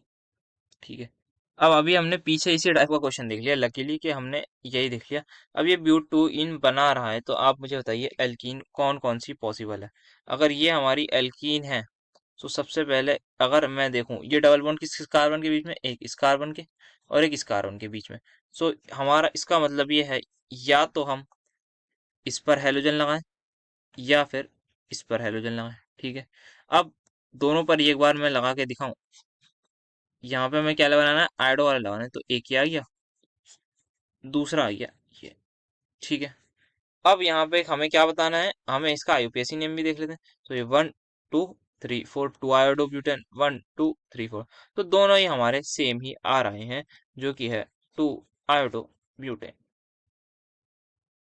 ठीक है, अब अभी हमने पीछे इसी टाइप का क्वेश्चन देख लिया, लकीली कि हमने यही देख लिया। अब ये ब्यूट टू इन बना रहा है, तो आप मुझे बताइए एल्कीन कौन कौन सी पॉसिबल है। अगर ये हमारी एल्कीन है, तो सबसे पहले अगर मैं देखूं, ये डबल बॉन्ड किस कार्बन के बीच में, एक इस कार्बन के और एक इस कार्बन के बीच में। सो हमारा इसका मतलब ये है, या तो हम इस पर हेलोजन लगाएं या फिर इस पर हेलोजन लगाएं। ठीक है, अब दोनों पर एक बार मैं लगा के दिखाऊं। यहाँ पे हमें क्या बनाना है, आयोडो वाला लगाना है, तो एक ये आ गया, दूसरा आ गया ये। ठीक है, अब यहाँ पे हमें क्या बताना है, हमें इसका आईयूपीएसी नेम भी देख लेते हैं। तो ये 1 2 3 4 टू आयोडो ब्यूटेन, 1 2 3 4। तो दोनों ही हमारे सेम ही आ रहे हैं, जो कि है टू आयोडो ब्यूटेन।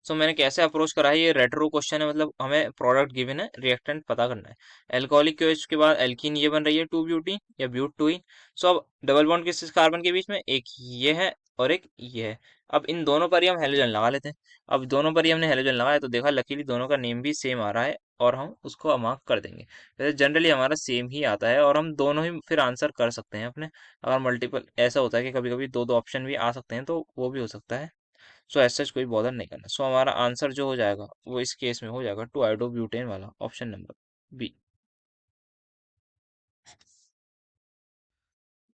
सो मैंने कैसे अप्रोच करा है, ये रेट्रो क्वेश्चन है, मतलब हमें प्रोडक्ट गिवन है, रिएक्टेंट पता करना है। एल्कोहलिक क्योच के बाद एल्कीन ये बन रही है 2 ब्यूटीन या ब्यूट 2 इन। सो अब डबल बॉन्ड किस कार्बन के बीच में, एक ये है और एक ये है। अब इन दोनों पर ही हम हेलोजन लगा लेते हैं। अब दोनों पर ही हमने हेलोजन लगाया, तो देखा लकीली दोनों का नेम भी सेम आ रहा है, और हम उसको मार्क कर देंगे। वैसे जनरली हमारा सेम ही आता है, और हम दोनों ही फिर आंसर कर सकते हैं अपने। अगर मल्टीपल ऐसा होता है कि कभी कभी दो दो ऑप्शन भी आ सकते हैं, तो वो भी हो सकता है। सो ऐसा कोई बॉदर नहीं करना। सो हमारा आंसर जो हो जाएगा वो इस केस में हो जाएगा टू आयोडोब्यूटेन वाला, option number B.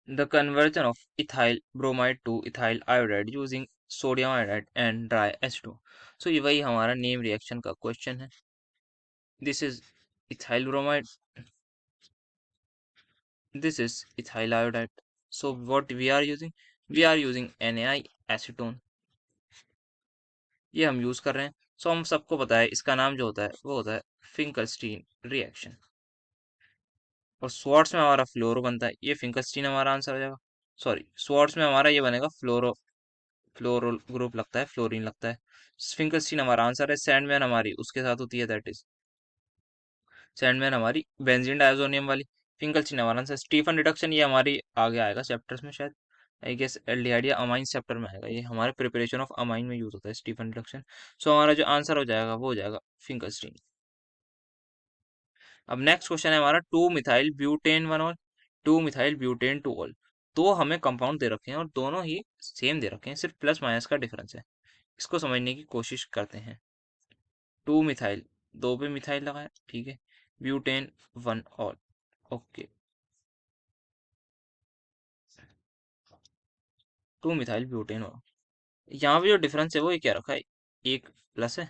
The conversion of ethyl bromide to ethyl iodide using sodium iodide and dry H2। So ये वही हमारा नेम रिएक्शन का क्वेश्चन है। This is ethyl bromide, this is ethyl iodide. So what we are using NaI acetone, ये हम यूज कर रहे हैं। सो हम सबको पता है इसका नाम जो होता है वो होता है फिंकलस्टीन रिएक्शन। और स्वार्ट्स में हमारा फ्लोरो बनता है, ये फिंकलस्टीन हमारा आंसर हो जाएगा। सॉरी, स्वार्ट्स में हमारा ये बनेगा फ्लोरो, फ्लोरो ग्रुप लगता है, फ्लोरीन लगता है। फिंकलस्टीन हमारा आंसर है। सैंडमैन हमारी उसके साथ होती है, दैट इज सैंडमैन हमारी बेंजीन डायजोनियम वाली। फिंकलस्टीन हमारा आंसर। स्टीफन रिडक्शन ये हमारी आगे आएगा चैप्टर्स में शायद, आई गेस एल्डिहाइड या अमाइन चैप्टर में आएगा, ये हमारे प्रिपरेशन ऑफ अमाइन में यूज होता है स्टीफन रिडक्शन। सो हमारा जो आंसर हो जाएगा वो हो जाएगा फिंकलस्टीन। अब नेक्स्ट क्वेश्चन है हमारा, 2 methyl butane 1 all, 2 methyl butane 2 all. दो हमें कंपाउंड दे रखे हैं और दोनों ही सेम दे रखे हैं, सिर्फ प्लस माइनस का डिफरेंस है। इसको समझने की कोशिश करते हैं। 2 मिथाइल, दो पे मिथाइल लगाया, ठीक है। Butane 1 all, okay. 2 methyl butane 1, यहाँ पे जो डिफरेंस है वो ये क्या रखा है, एक प्लस है,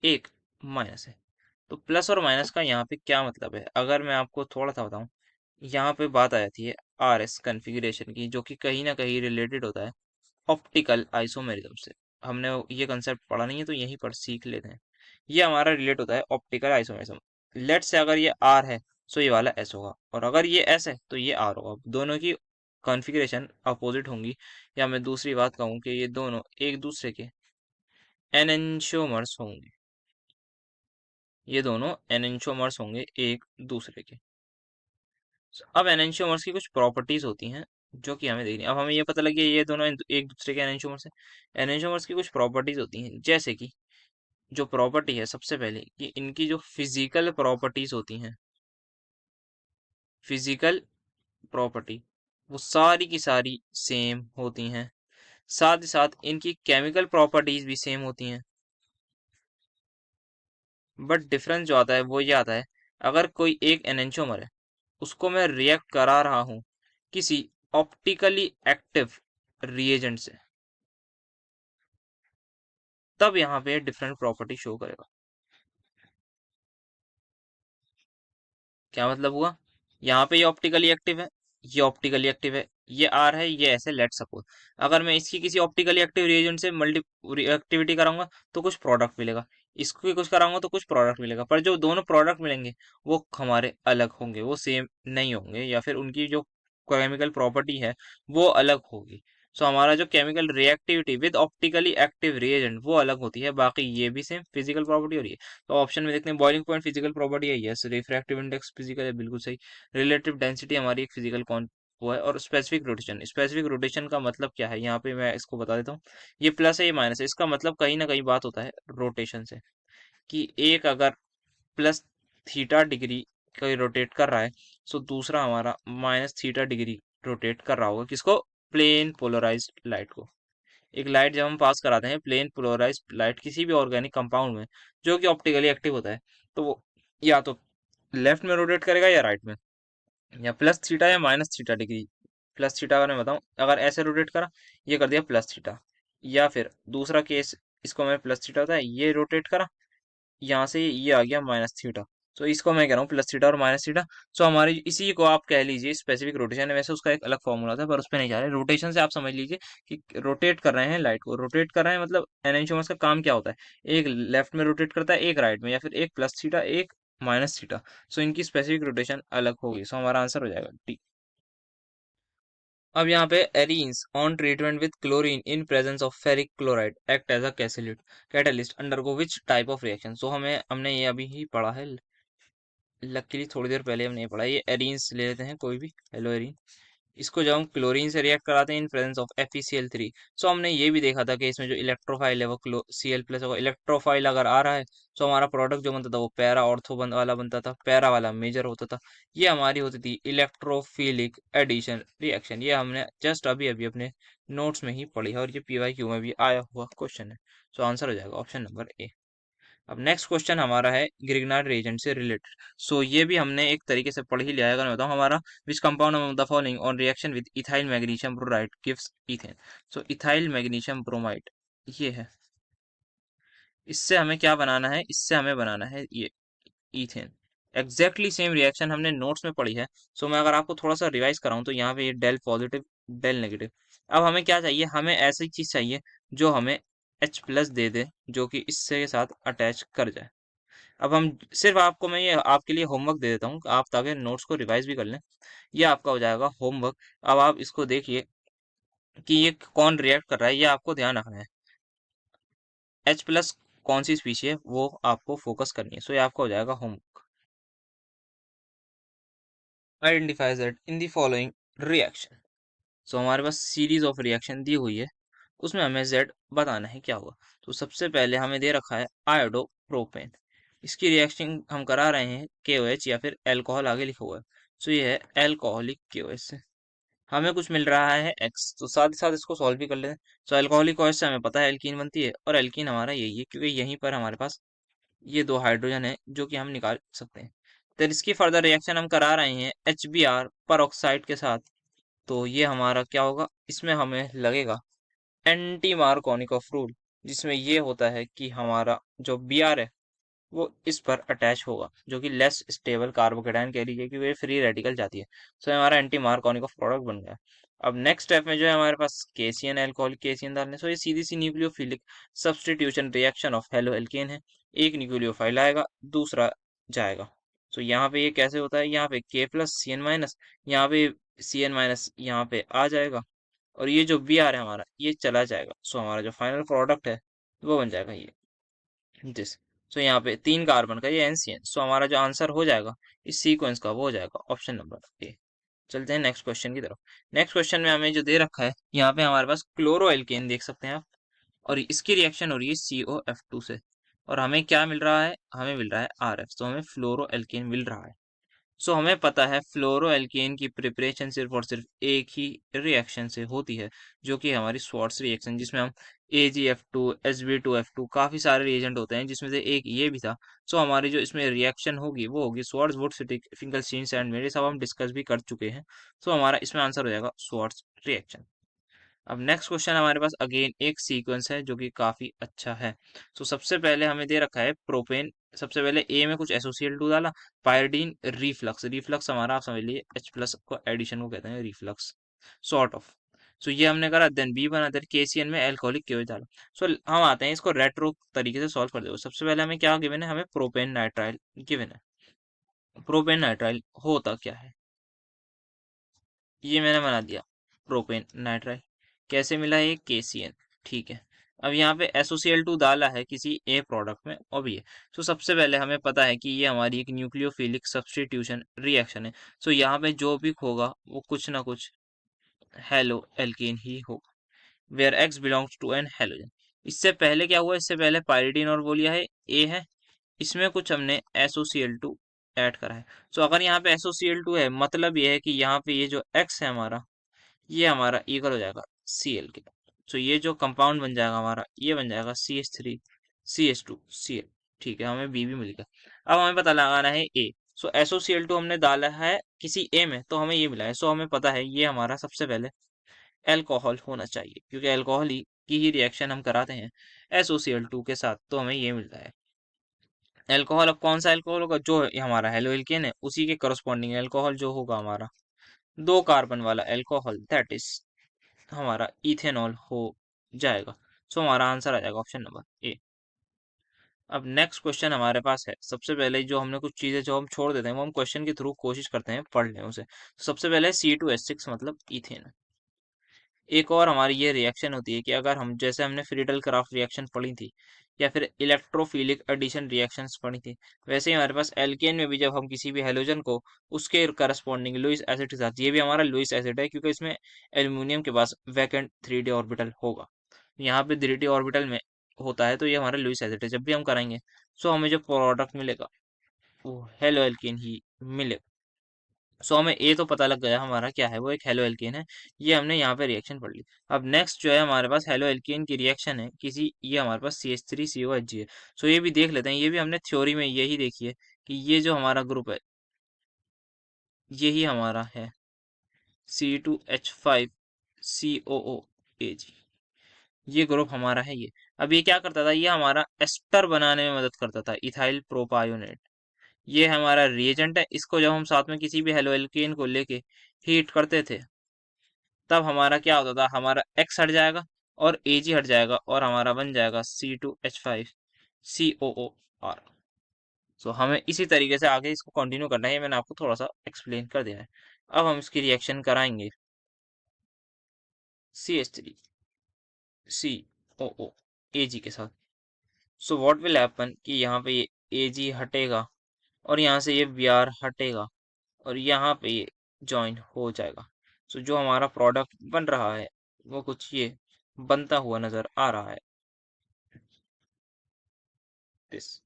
एक माइनस है। तो प्लस और माइनस का यहाँ पे क्या मतलब है, अगर मैं आपको थोड़ा सा बताऊं, यहाँ पे बात आ जाती है RS कन्फिग्रेशन की, जो कि कहीं ना कहीं रिलेटेड होता है ऑप्टिकल आइसोमेरिज्म से। हमने ये कंसेप्ट पढ़ा नहीं है, तो यहीं पर सीख लेते हैं। ये हमारा रिलेट होता है ऑप्टिकल आइसोमेरिज्म। लेट से अगर ये R है, सो ये वाला S होगा, और अगर ये S है तो ये R होगा। दोनों की कॉन्फ़िगरेशन अपोजिट होंगी, या मैं दूसरी बात कहूँ कि ये दोनों एक दूसरे के एनेंशियोमर्स होंगे। ये दोनों एनेंशियोमर्स होंगे एक दूसरे के। अब एनेंशियोमर्स की कुछ प्रॉपर्टीज होती हैं जो कि हमें देखनी है। अब हमें ये पता लगी ये दोनों एक दूसरे के एनेंशियोमर्स हैं। एनेंशियोमर्स की कुछ प्रॉपर्टीज होती हैं, जैसे कि जो प्रॉपर्टी है सबसे पहले कि इनकी जो फिजिकल प्रॉपर्टीज होती हैं, फिजिकल प्रॉपर्टी वो सारी की सारी सेम होती हैं। साथ ही साथ इनकी केमिकल प्रॉपर्टीज भी सेम होती हैं। बट डिफरेंस जो आता है वो ये आता है, अगर कोई एक एनेंशियोमर है, उसको मैं रिएक्ट करा रहा हूं किसी ऑप्टिकली एक्टिव रिएजेंट से, तब यहाँ पे डिफरेंट प्रॉपर्टी शो करेगा। क्या मतलब हुआ, यहाँ पे ये ऑप्टिकली एक्टिव है, ये ऑप्टिकली एक्टिव है, ये आर है, ये ऐसे, लेट सपोज अगर मैं इसकी किसी ऑप्टिकली एक्टिव रिएजेंट से मल्टी एक्टिविटी कराऊंगा तो कुछ प्रोडक्ट मिलेगा, इसको भी कुछ कराऊंगा तो कुछ प्रोडक्ट मिलेगा, पर जो दोनों प्रोडक्ट मिलेंगे वो हमारे अलग होंगे, वो सेम नहीं होंगे, या फिर उनकी जो केमिकल प्रॉपर्टी है वो अलग होगी। सो हमारा जो chemical reactivity with optically active reagent वो अलग होती है, बाकी ये भी सेम फिजिकल प्रॉपर्टी हो रही है। तो ऑप्शन में देखते हैं, बॉइलिंग पॉइंट फिजिकल प्रॉपर्टी है, यस। रिफ्रैक्टिव इंडेक्स फिजिकल है, बिल्कुल सही। रिलेटिव डेंसिटी हमारी एक फिजिकल कौन वो है। और स्पेसिफिक रोटेशन का मतलब क्या है, यहाँ पे मैं इसको बता देता हूँ। ये प्लस है, ये माइनस है, इसका मतलब कहीं ना कहीं बात होता है रोटेशन से, कि एक अगर प्लस थीटा डिग्री का रोटेट कर रहा है, सो दूसरा हमारा -θ डिग्री रोटेट कर रहा होगा, किसको, प्लेन पोलराइज्ड लाइट को। एक लाइट जब हम पास कराते हैं प्लेन पोलराइज्ड लाइट किसी भी ऑर्गेनिक कंपाउंड में जो कि ऑप्टिकली एक्टिव होता है, तो वो या तो लेफ्ट में रोटेट करेगा या राइट में, या प्लस थीटा या minus theta degree. Plus theta अगर मैं बताऊं, अगर ऐसे रोटेट करा, ये कर दिया प्लस थीटा, या फिर दूसरा केस, इसको मैं प्लस थीटा होता है, ये रोटेट करा, यहाँ से ये आ गया माइनस थीटा। तो इसको मैं कह रहा हूँ प्लस थीटा और माइनस थीटा। सो हमारी इसी को आप कह लीजिए स्पेसिफिक रोटेशन है, वैसे उसका एक अलग फॉर्मूला था पर उस पर नहीं जा रहे। रोटेशन से आप समझ लीजिए कि रोटेट कर रहे हैं लाइट को, रोटेट कर रहे हैं मतलब एनेंशियोमर्स का काम क्या होता है, एक लेफ्ट में रोटेट करता है, एक राइट में, या फिर एक प्लस थीटा एक माइनस थीटा। सो इनकी स्पेसिफिक रोटेशन अलग होगी। सो हमारा आंसर हो जाएगा डी। अब यहाँ पे arenes on treatment with chlorine in presence of ferric chloride act as a catalyst undergo which type of reaction. So हमने ये अभी ही पढ़ा है, लकीली थोड़ी देर पहले हमने ये पढ़ा है। ये एरीन्स ले लेते हैं कोई भी, हेलो एरीन। इसको जब हम क्लोरीन से रिएक्ट कराते हैं इन प्रेजेंस ऑफ FeCl3, सो हमने ये भी देखा था कि इसमें जो इलेक्ट्रोफाइल है वो Cl+ होगा। इलेक्ट्रोफाइल अगर आ रहा है तो हमारा प्रोडक्ट जो बनता था वो पैरा ऑर्थो वाला बनता था, पैरा वाला मेजर होता था। ये हमारी होती थी इलेक्ट्रोफिलिक एडिशन रिएक्शन। ये हमने जस्ट अभी अभी अपने नोट्स में ही पढ़ी है और ये PYQ में भी आया हुआ क्वेश्चन है। सो आंसर हो जाएगा ऑप्शन नंबर ए। अब नेक्स्ट क्वेश्चन हमारा है ग्रिग्नार्ड रिएजेंट से रिलेटेड। सो ये भी हमने एक तरीके से पढ़ ही लिया है। अगर मैं बताऊं हमारा which compound among the following on reaction with ethyl magnesium bromide gives ethane. So ethyl magnesium bromide ये है। इससे हमें क्या बनाना है, इससे हमें बनाना है ये ईथेन। एग्जैक्टली सेम रिएक्शन हमने नोट्स में पढ़ी है। सो मैं अगर आपको थोड़ा सा रिवाइज कराऊं तो यहाँ पे ये डेल पॉजिटिव डेल नेगेटिव। अब हमें क्या चाहिए, हमें ऐसी चीज चाहिए जो हमें H+ दे दे, जो कि इससे के साथ अटैच कर जाए। अब हम सिर्फ आपको मैं ये आपके लिए होमवर्क दे देता हूँ आप ताकि नोट्स को रिवाइज भी कर लें। ये आपका हो जाएगा होमवर्क। अब आप इसको देखिए कि ये कौन रिएक्ट कर रहा है, ये आपको ध्यान रखना है। H+ कौन सी स्पीशी है वो आपको फोकस करनी है। सो ये आपका हो जाएगा homework. Identify that in the following reaction. So हमारे पास सीरीज ऑफ रिएक्शन दी हुई है, उसमें हमें Z बताना है क्या हुआ। तो सबसे पहले हमें दे रखा है आयोडो प्रोपेन। इसकी रिएक्शन हम करा रहे हैं KOH या फिर अल्कोहल आगे लिखा हुआ है। सो ये है अल्कोहलिक KOH से हमें कुछ मिल रहा है X। तो साथ ही साथ इसको सॉल्व भी कर लेते हैं। सो अल्कोहलिक KOH से हमें पता है एल्कीन बनती है, और एल्कीन हमारा यही है क्योंकि यहीं पर हमारे पास ये दो हाइड्रोजन है जो कि हम निकाल सकते हैं। तो इसकी फर्दर रिएक्शन हम करा रहे हैं HBr पर ऑक्साइड के साथ। तो ये हमारा क्या होगा, इसमें हमें लगेगा एंटी मार्कोनिक ऑफ रूल, जिसमें ये होता है कि हमारा जो Br है वो इस पर अटैच होगा, जो कि लेस स्टेबल कार्बोकेटाइन कह लीजिए क्योंकि ये फ्री रेडिकल जाती है। सो हमारा एंटी मार्कोनिक ऑफ प्रोडक्ट बन गया। अब नेक्स्ट स्टेप में जो है हमारे पास केसीएन अल्कोहल केसीएन डालने। सो ये सीधी सी nucleophilic substitution reaction of hello alkane है। एक न्यूक्लियोफाइल आएगा, दूसरा जाएगा। सो यहाँ पे ये कैसे होता है, यहाँ पे K+CN-, यहाँ पे CN-, यहाँ पे आ जाएगा, और ये जो Br है हमारा ये चला जाएगा। सो हमारा जो फाइनल प्रोडक्ट है वो बन जाएगा ये दिस। सो यहाँ पे 3 कार्बन का ये NCN। सो हमारा जो आंसर हो जाएगा इस सीक्वेंस का वो हो जाएगा ऑप्शन नंबर ए। चलते हैं नेक्स्ट क्वेश्चन की तरफ। नेक्स्ट क्वेश्चन में हमें जो दे रखा है, यहाँ पे हमारे पास क्लोरो एल्केन देख सकते हैं आप, और इसकी रिएक्शन हो रही है COF2 से, और हमें क्या मिल रहा है, हमें मिल रहा है RF। तो हमें फ्लोरो एल्केन मिल रहा है। सो हमें पता है फ्लोरो एल्केन की प्रिपरेशन सिर्फ और सिर्फ एक ही रिएक्शन से होती है, जो कि हमारी स्वार्ट्स रिएक्शन, जिसमें हम AgF2 Sb2F2 काफी सारे रिएजेंट होते हैं, जिसमें से एक ये भी था। सो हमारी जो इसमें रिएक्शन होगी वो होगी स्वार्ट्स वुड फिंकलस्टीन एंड मेरे सब हम डिस्कस भी कर चुके हैं। सो हमारा इसमें आंसर हो जाएगा स्वार्ट्स रिएक्शन। अब नेक्स्ट क्वेश्चन हमारे पास अगेन एक सीक्वेंस है जो कि काफी अच्छा है। तो सबसे पहले हमें दे रखा है प्रोपेन। सबसे पहले ए में कुछ SOCl2 डाला, पायरिडीन रिफ्लक्स। रिफ्लक्स हमारा आप समझ लीजिए H+ को एडिशन को कहते हैं रिफ्लक्स, सॉर्ट ऑफ। सो ये हमने करा, देन बी बना, देन KCN में अल्कोहलिक KOH डाला। सो हम आते हैं इसको रेट्रो तरीके से सॉल्व कर दो। सबसे पहले हमें क्या गिवन है, हमें प्रोपेन नाइट्राइल गिवन है। प्रोपेन नाइट्राइल होता क्या है, ये मैंने बना दिया प्रोपेन नाइट्राइल। कैसे मिला ये KCN, ठीक है। अब यहाँ पे SOCl2 डाला है किसी ए प्रोडक्ट में, और भी है। सो सबसे पहले हमें पता है कि ये हमारी एक न्यूक्लियोफिलिक सब्स्टिट्यूशन रिएक्शन है। सो यहाँ पे जो भी होगा वो कुछ ना कुछ हेलो एल्केन ही होगा, where X belongs to an halogen. इससे पहले क्या हुआ, इससे पहले पायरिडीन और वो लिया है ए है, इसमें कुछ हमने SOCl2 ऐड करा है। सो अगर यहाँ पे SOCl2 है, मतलब ये है कि यहाँ पे ये जो X है हमारा, ये हमारा इक्वल हो जाएगा Cl के। तो ये जो कंपाउंड बन जाएगा हमारा, ये बन जाएगा CH3CH2Cl। ठीक है, हमें बी भी मिल गया। अब हमें पता लगाना है ए। सो SOCl2 हमने डाला है किसी ए में, तो हमें ये मिला है। सो हमें पता है ये हमारा सबसे पहले एल्कोहल होना चाहिए, क्योंकि एल्कोहल ही की ही रिएक्शन हम कराते हैं SOCl2 के साथ, तो हमें ये मिलता है एल्कोहल। अब कौन सा एल्कोहल होगा? जो हमारा हेलो एल्केन है उसी के करस्पॉन्डिंग एल्कोहल जो होगा हमारा 2 कार्बन वाला एल्कोहल, दैट इज हमारा इथेनॉल हो जाएगा। सो हमारा आंसर आ जाएगा ऑप्शन नंबर ए। अब नेक्स्ट क्वेश्चन हमारे पास है। सबसे पहले जो हमने कुछ चीजें जो हम छोड़ देते हैं वो हम क्वेश्चन के थ्रू कोशिश करते हैं पढ़ लें उसे। सबसे पहले C2H6 मतलब इथेन। एक और हमारी ये रिएक्शन होती है कि अगर हम, जैसे हमने फ्रीडल क्राफ्ट रिएक्शन पढ़ी थी या फिर इलेक्ट्रोफिलिक एडिशन रिएक्शंस पढ़ी थी, वैसे ही हमारे पास एल्केन में भी जब हम किसी भी हेलोजन को उसके करस्पॉन्डिंग लुईस एसिड के साथ, ये भी हमारा लुईस एसिड है क्योंकि इसमें एल्यूमिनियम के पास वैकेंट 3D ऑर्बिटल होगा, यहाँ पे 3D ऑर्बिटल में होता है, तो ये हमारा लुईस एसिड है। जब भी हम कराएंगे सो हमें जो प्रोडक्ट मिलेगा वो हेलो एल्केन ही मिलेगा। सो हमें ए तो पता लग गया हमारा क्या है, वो एक हेलो एल्केन है। ये हमने यहाँ पे रिएक्शन पढ़ ली। अब नेक्स्ट जो है हमारे पास हेलो एल्केन की रिएक्शन है किसी, ये हमारे पास CH3COHG है। सो ये भी देख लेते हैं, ये भी हमने थ्योरी में यही देखी है कि ये जो हमारा ग्रुप है यही हमारा है C2H5COOAG। ये ग्रुप हमारा है ये। अब ये क्या करता था? ये हमारा एस्टर बनाने में मदद करता था, इथाइल प्रोपायोनेट। ये हमारा रिएजेंट है। इसको जब हम साथ में किसी भी हेलो एल्केन को लेके हीट करते थे तब हमारा क्या होता था? हमारा एक्स हट जाएगा और एजी हट जाएगा और हमारा बन जाएगा C2H5COOR। सो हमें इसी तरीके से आगे इसको कंटिन्यू करना है, ये मैंने आपको थोड़ा सा एक्सप्लेन कर दिया है। अब हम इसकी रिएक्शन कराएंगे CH3COOAG के साथ। सो व्हाट विल हैपन कि यहाँ पे ये एजी हटेगा और यहाँ से ये Br हटेगा और यहाँ पे ये ज्वाइन हो जाएगा। सो जो हमारा प्रोडक्ट बन रहा है वो कुछ ये बनता हुआ नजर आ रहा है, दिस।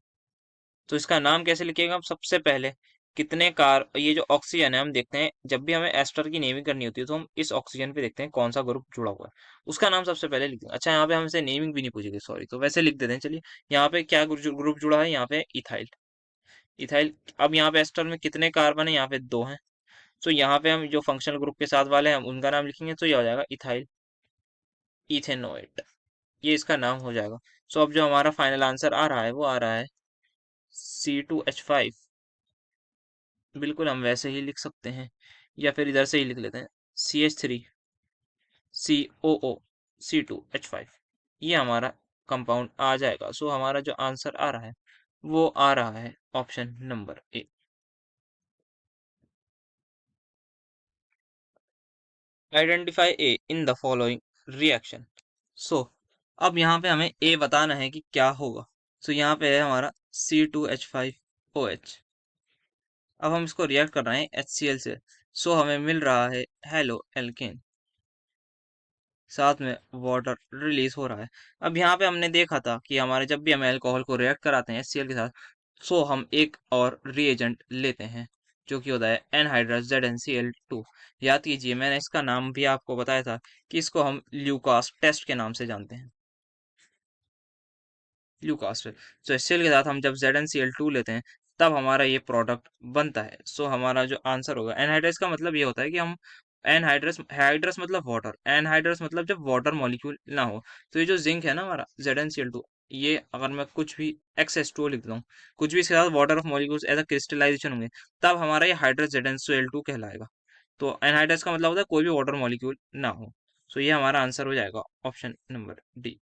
तो इसका नाम कैसे लिखेगा? हम सबसे पहले कितने कार, ये जो ऑक्सीजन है हम देखते हैं जब भी हमें एस्टर की नेमिंग करनी होती है तो हम इस ऑक्सीजन पे देखते हैं कौन सा ग्रुप जुड़ा हुआ है, उसका नाम सबसे पहले लिख देंगे। अच्छा, यहाँ पे हमसे नेमिंग भी नहीं पूछेगी, सॉरी, तो वैसे लिख देते हैं। चलिए, यहाँ पे क्या ग्रुप जुड़ा है? यहाँ पे इथाइल। इथाइल। अब यहाँ पे एस्टर में कितने कार्बन है? यहाँ पे 2 हैं। तो यहाँ पे हम जो फंक्शनल ग्रुप के साथ वाले हैं हम उनका नाम लिखेंगे, तो ये हो जाएगा इथाइल इथेनोएट। ये इसका नाम हो जाएगा। सो अब जो हमारा फाइनल आंसर आ रहा है वो आ रहा है C2H5। बिल्कुल हम वैसे ही लिख सकते हैं या फिर इधर से ही लिख लेते हैं CH3COO C2H5। ये हमारा कंपाउंड आ जाएगा। सो हमारा जो आंसर आ रहा है वो आ रहा है option number A. Identify A in the following reaction. So अब यहाँ पे हमें ए बताना है कि क्या होगा। सो यहाँ पे है हमारा C2H5OH। अब हम इसको रिएक्ट कर रहे हैं HCl से। सो हमें मिल रहा है हेलो एल्केन, साथ में वाटर रिलीज हो रहा है। अब यहाँ पे हमने देखा था कि हमारे जब भी हम अल्कोहल को रिएक्ट कराते हैं HCl के साथ, सो हम एक और रिएजेंट लेते हैं जो कि होता है एनहाइड्रस ZnCl2। याद कीजिए, मैंने इसका नाम भी आपको बताया था कि इसको हम ल्यूकास टेस्ट के नाम से जानते हैं, ल्यूकास पे। तो HCl के साथ हम जब ZnCl2 लेते हैं तब हमारा ये प्रोडक्ट बनता है। सो हमारा जो आंसर होगा, एनहाइड्रस का मतलब ये होता है कि हम एनहाइड्रस, हाइड्रस मतलब वाटर, एनहाइड्रस मतलब जब वाटर मॉलिक्यूल ना हो। तो ये जो जिंक है ना हमारा ZnCl2, ये अगर मैं कुछ भी XH2O लिख दूँ, कुछ भी इसके साथ water of molecules as a crystallization होंगे, तब हमारा ये हाइड्रस ZnCl2 कहलाएगा। तो एनहाइड्रस का मतलब होता है कोई भी वाटर मॉलिक्यूल ना हो। सो ये हमारा आंसर हो जाएगा option number D.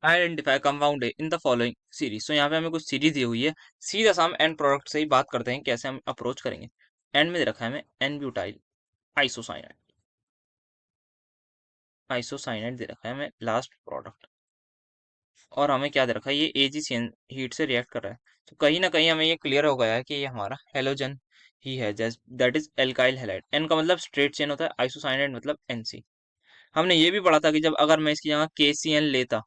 Identify compound है इन द फॉलोइंग सीरीज। तो यहाँ पे हमें कुछ सीरीज दी हुई है, सीधा सा हम एंड प्रोडक्ट से ही बात करते हैं कैसे हम अप्रोच करेंगे। एंड में दे रखा है हमें एन ब्यूटाइल आइसोसाइनाइड, आइसोसाइनाइड दे रखा है हमें लास्ट प्रोडक्ट। और हमें क्या दे रखा है? ये AgCN हीट से रिएक्ट कर रहा है। तो कहीं ना कहीं हमें ये क्लियर हो गया है कि ये हमारा हेलोजन ही है, जैस that is alkyl halide. N का मतलब स्ट्रेट चेन होता है, आइसोसाइनाइड मतलब NC। हमने ये भी पढ़ा था कि जब अगर मैं इसकी जगह KCN लेता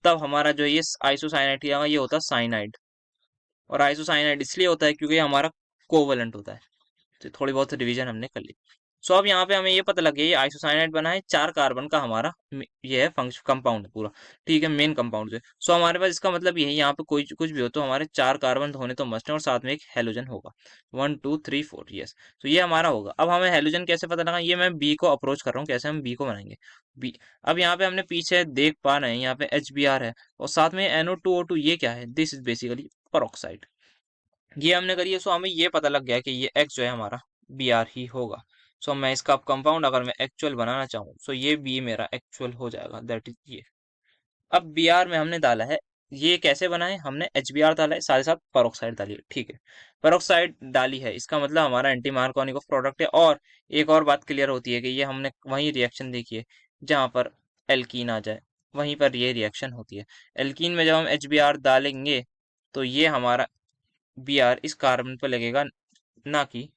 तब हमारा जो ये आइसोसाइनाइड की जगह ये होता साइनाइड। और आइसोसाइनाइड इसलिए होता है क्योंकि ये हमारा कोवलेंट होता है। तो थोड़ी बहुत रिवीजन हमने कर ली। सो अब यहाँ पे हमें ये पता लग गया ये आइसोसाइनाइड बना है 4 कार्बन का हमारा ये है फंक्शन कंपाउंड पूरा। ठीक है, मेन कंपाउंड से। सो हमारे पास इसका मतलब ये है यहाँ पे कोई कुछ भी हो तो हमारे 4 कार्बन होने तो मस्ट है और साथ में एक हेलोजन होगा। 1 2 3 4, यस। तो ये हमारा होगा। अब हमें हेलोजन कैसे पता लगा, ये मैं बी को अप्रोच कर रहा हूँ, कैसे हम बी को बनाएंगे। बी, अब यहाँ पे हमने पीछे देख पा रहे हैं यहाँ पे HBr है और साथ में NO2O2, ये क्या है, दिस इज बेसिकली परऑक्साइड। ये हमने करी है। सो हमें ये पता लग गया कि ये X जो है हमारा Br ही होगा। सो मैं इसका अब कंपाउंड अगर मैं एक्चुअल बनाना चाहूँ सो ये बी मेरा एक्चुअल हो जाएगा, दैट इज ये। अब Br में हमने डाला है, ये कैसे बना है, हमने HBr डाला है, साथ ही साथ पेरोक्साइड डाली है। ठीक है, पेरोक्साइड डाली है, इसका मतलब हमारा एंटी मार्कोनिक ऑफ प्रोडक्ट है। और एक और बात क्लियर होती है कि ये हमने वही रिएक्शन देखी है जहां पर एल्कीन आ जाए, वहीं पर ये रिएक्शन होती है। एल्कीन में जब हम HBr डालेंगे तो ये हमारा Br इस कार्बन पे लगेगा, ना कि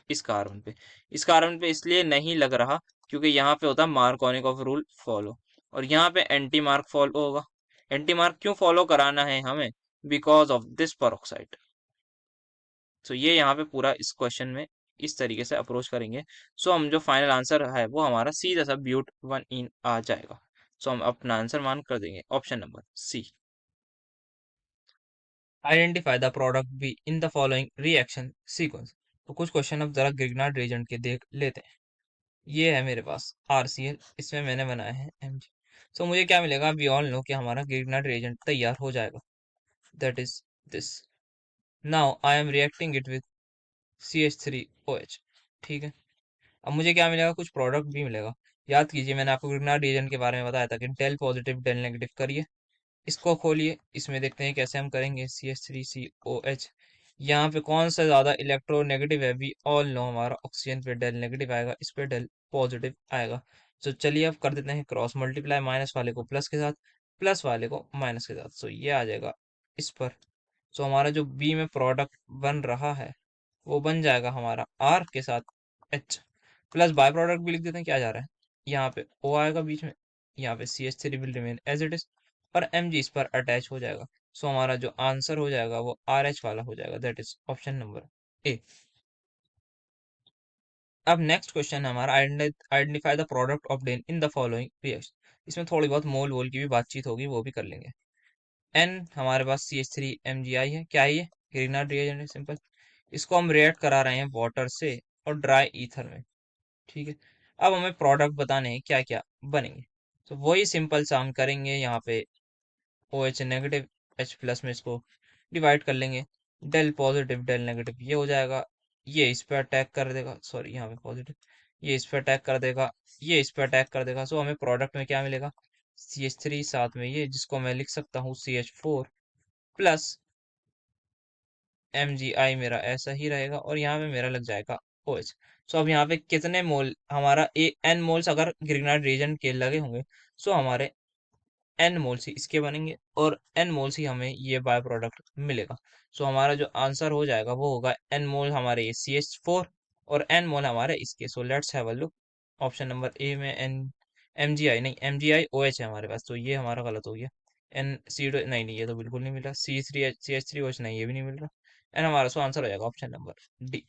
इस कार्बन पे। इस कार्बन पे इसलिए नहीं लग रहा क्योंकि यहाँ पे होता है मार्कोनिक रूल फॉलो, और यहाँ पे एंटी मार्क फॉलो होगा। एंटी मार्क क्यों फॉलो कराना है हमें, बिकॉज ऑफ दिस पेरोक्साइड। सो ये यहाँ पे पूरा इस क्वेश्चन में इस तरीके से अप्रोच करेंगे। सो हम जो फाइनल आंसर है वो हमारा सीधा सा ब्यूट 1 इन आ जाएगा। सो हम अपना आंसर मान कर देंगे option number C. Identify the product B in the following reaction sequence. तो कुछ क्वेश्चन अब जरा ग्रिग्नार्ड रीजन के देख लेते हैं। ये है मेरे पास RCl, इसमें मैंने बनाया है Mg। सो मुझे क्या मिलेगा, वी ऑल नो कि हमारा ग्रिग्नार्ड रिएजेंट तैयार हो जाएगा, that is this. Now I am reacting it with CH3OH। ठीक है, अब मुझे क्या मिलेगा, कुछ प्रोडक्ट भी मिलेगा। याद कीजिए मैंने आपको ग्रिग्नार्ड रिएजेंट के बारे में बताया था कि डेल पॉजिटिव डेल नेगेटिव करिए। इसको खोलिए, इसमें देखते हैं कैसे हम करेंगे। CH3COH, यहाँ पे कौन सा ज्यादा इलेक्ट्रोनेगेटिव है, वी ऑल नो हमारा ऑक्सीजन पे डेल नेगेटिव आएगा, इस पे डेल पॉजिटिव आएगा। तो चलिए अब कर देते हैं क्रॉस मल्टीप्लाई, माइनस वाले को प्लस के साथ, प्लस वाले को माइनस के साथ। सो ये आ जाएगा इस पर। सो हमारा जो बी में प्रोडक्ट बन रहा है वो बन जाएगा हमारा आर के साथ एच, प्लस बाय प्रोडक्ट भी लिख देते हैं, क्या जा रहा है, यहाँ पे ओ आएगा बीच में, यहाँ पे CH3 will remain as it is, और Mg इस पर अटैच हो जाएगा। सो हमारा जो आंसर हो जाएगा वो RH वाला हो जाएगा, दैट इज ऑप्शन नंबर ए। अब नेक्स्ट क्वेश्चन है हमारा, identify the product obtain in the following reaction. इसमें थोड़ी बहुत मोल वोल की भी बातचीत होगी, वो भी कर लेंगे। N हमारे पास CH3MgI है, क्या है ये, ग्रीनर रिएजेंट है, सिंपल। इसको हम रिएक्ट करा रहे हैं वाटर से और ड्राई ईथर में। ठीक है, अब हमें प्रोडक्ट बताने हैं क्या क्या बनेंगे। तो वही सिंपल सा हम करेंगे, यहाँ पे OH नेगेटिव H प्लस में इसको डिवाइड कर लेंगे, डेल पॉजिटिव डेल नेगेटिव ये हो जाएगा। ये इस पे अटैक कर देगा, सॉरी यहाँ पे पॉजिटिव, ये इस पे अटैक कर देगा, ये इस पे अटैक कर देगा। सो हमें प्रोडक्ट में क्या मिलेगा, CH3 साथ में ये, जिसको मैं लिख सकता हूँ CH4 प्लस MgI, मेरा ऐसा ही रहेगा, और यहाँ पे मेरा लग जाएगा OH। सो अब यहाँ पे कितने मोल हमारा N मोल्स अगर ग्रिग्नार्ड रीजन के लगे होंगे, सो हमारे N मोल्स ही इसके बनेंगे और N मोल्स ही हमें ये बाय प्रोडक्ट मिलेगा। सो हमारा जो आंसर हो जाएगा वो होगा N मोल हमारे ये CH4 और N मोल हमारे इसके। So let's have a look, option number ए में MgI नहीं, MgI OH है हमारे पास, तो ये हमारा गलत हो गया। नहीं नहीं, ये तो बिल्कुल नहीं मिल रहा। CH3OH नहीं, ये भी नहीं मिल रहा। एंड हमारा सो आंसर हो जाएगा ऑप्शन नंबर डी।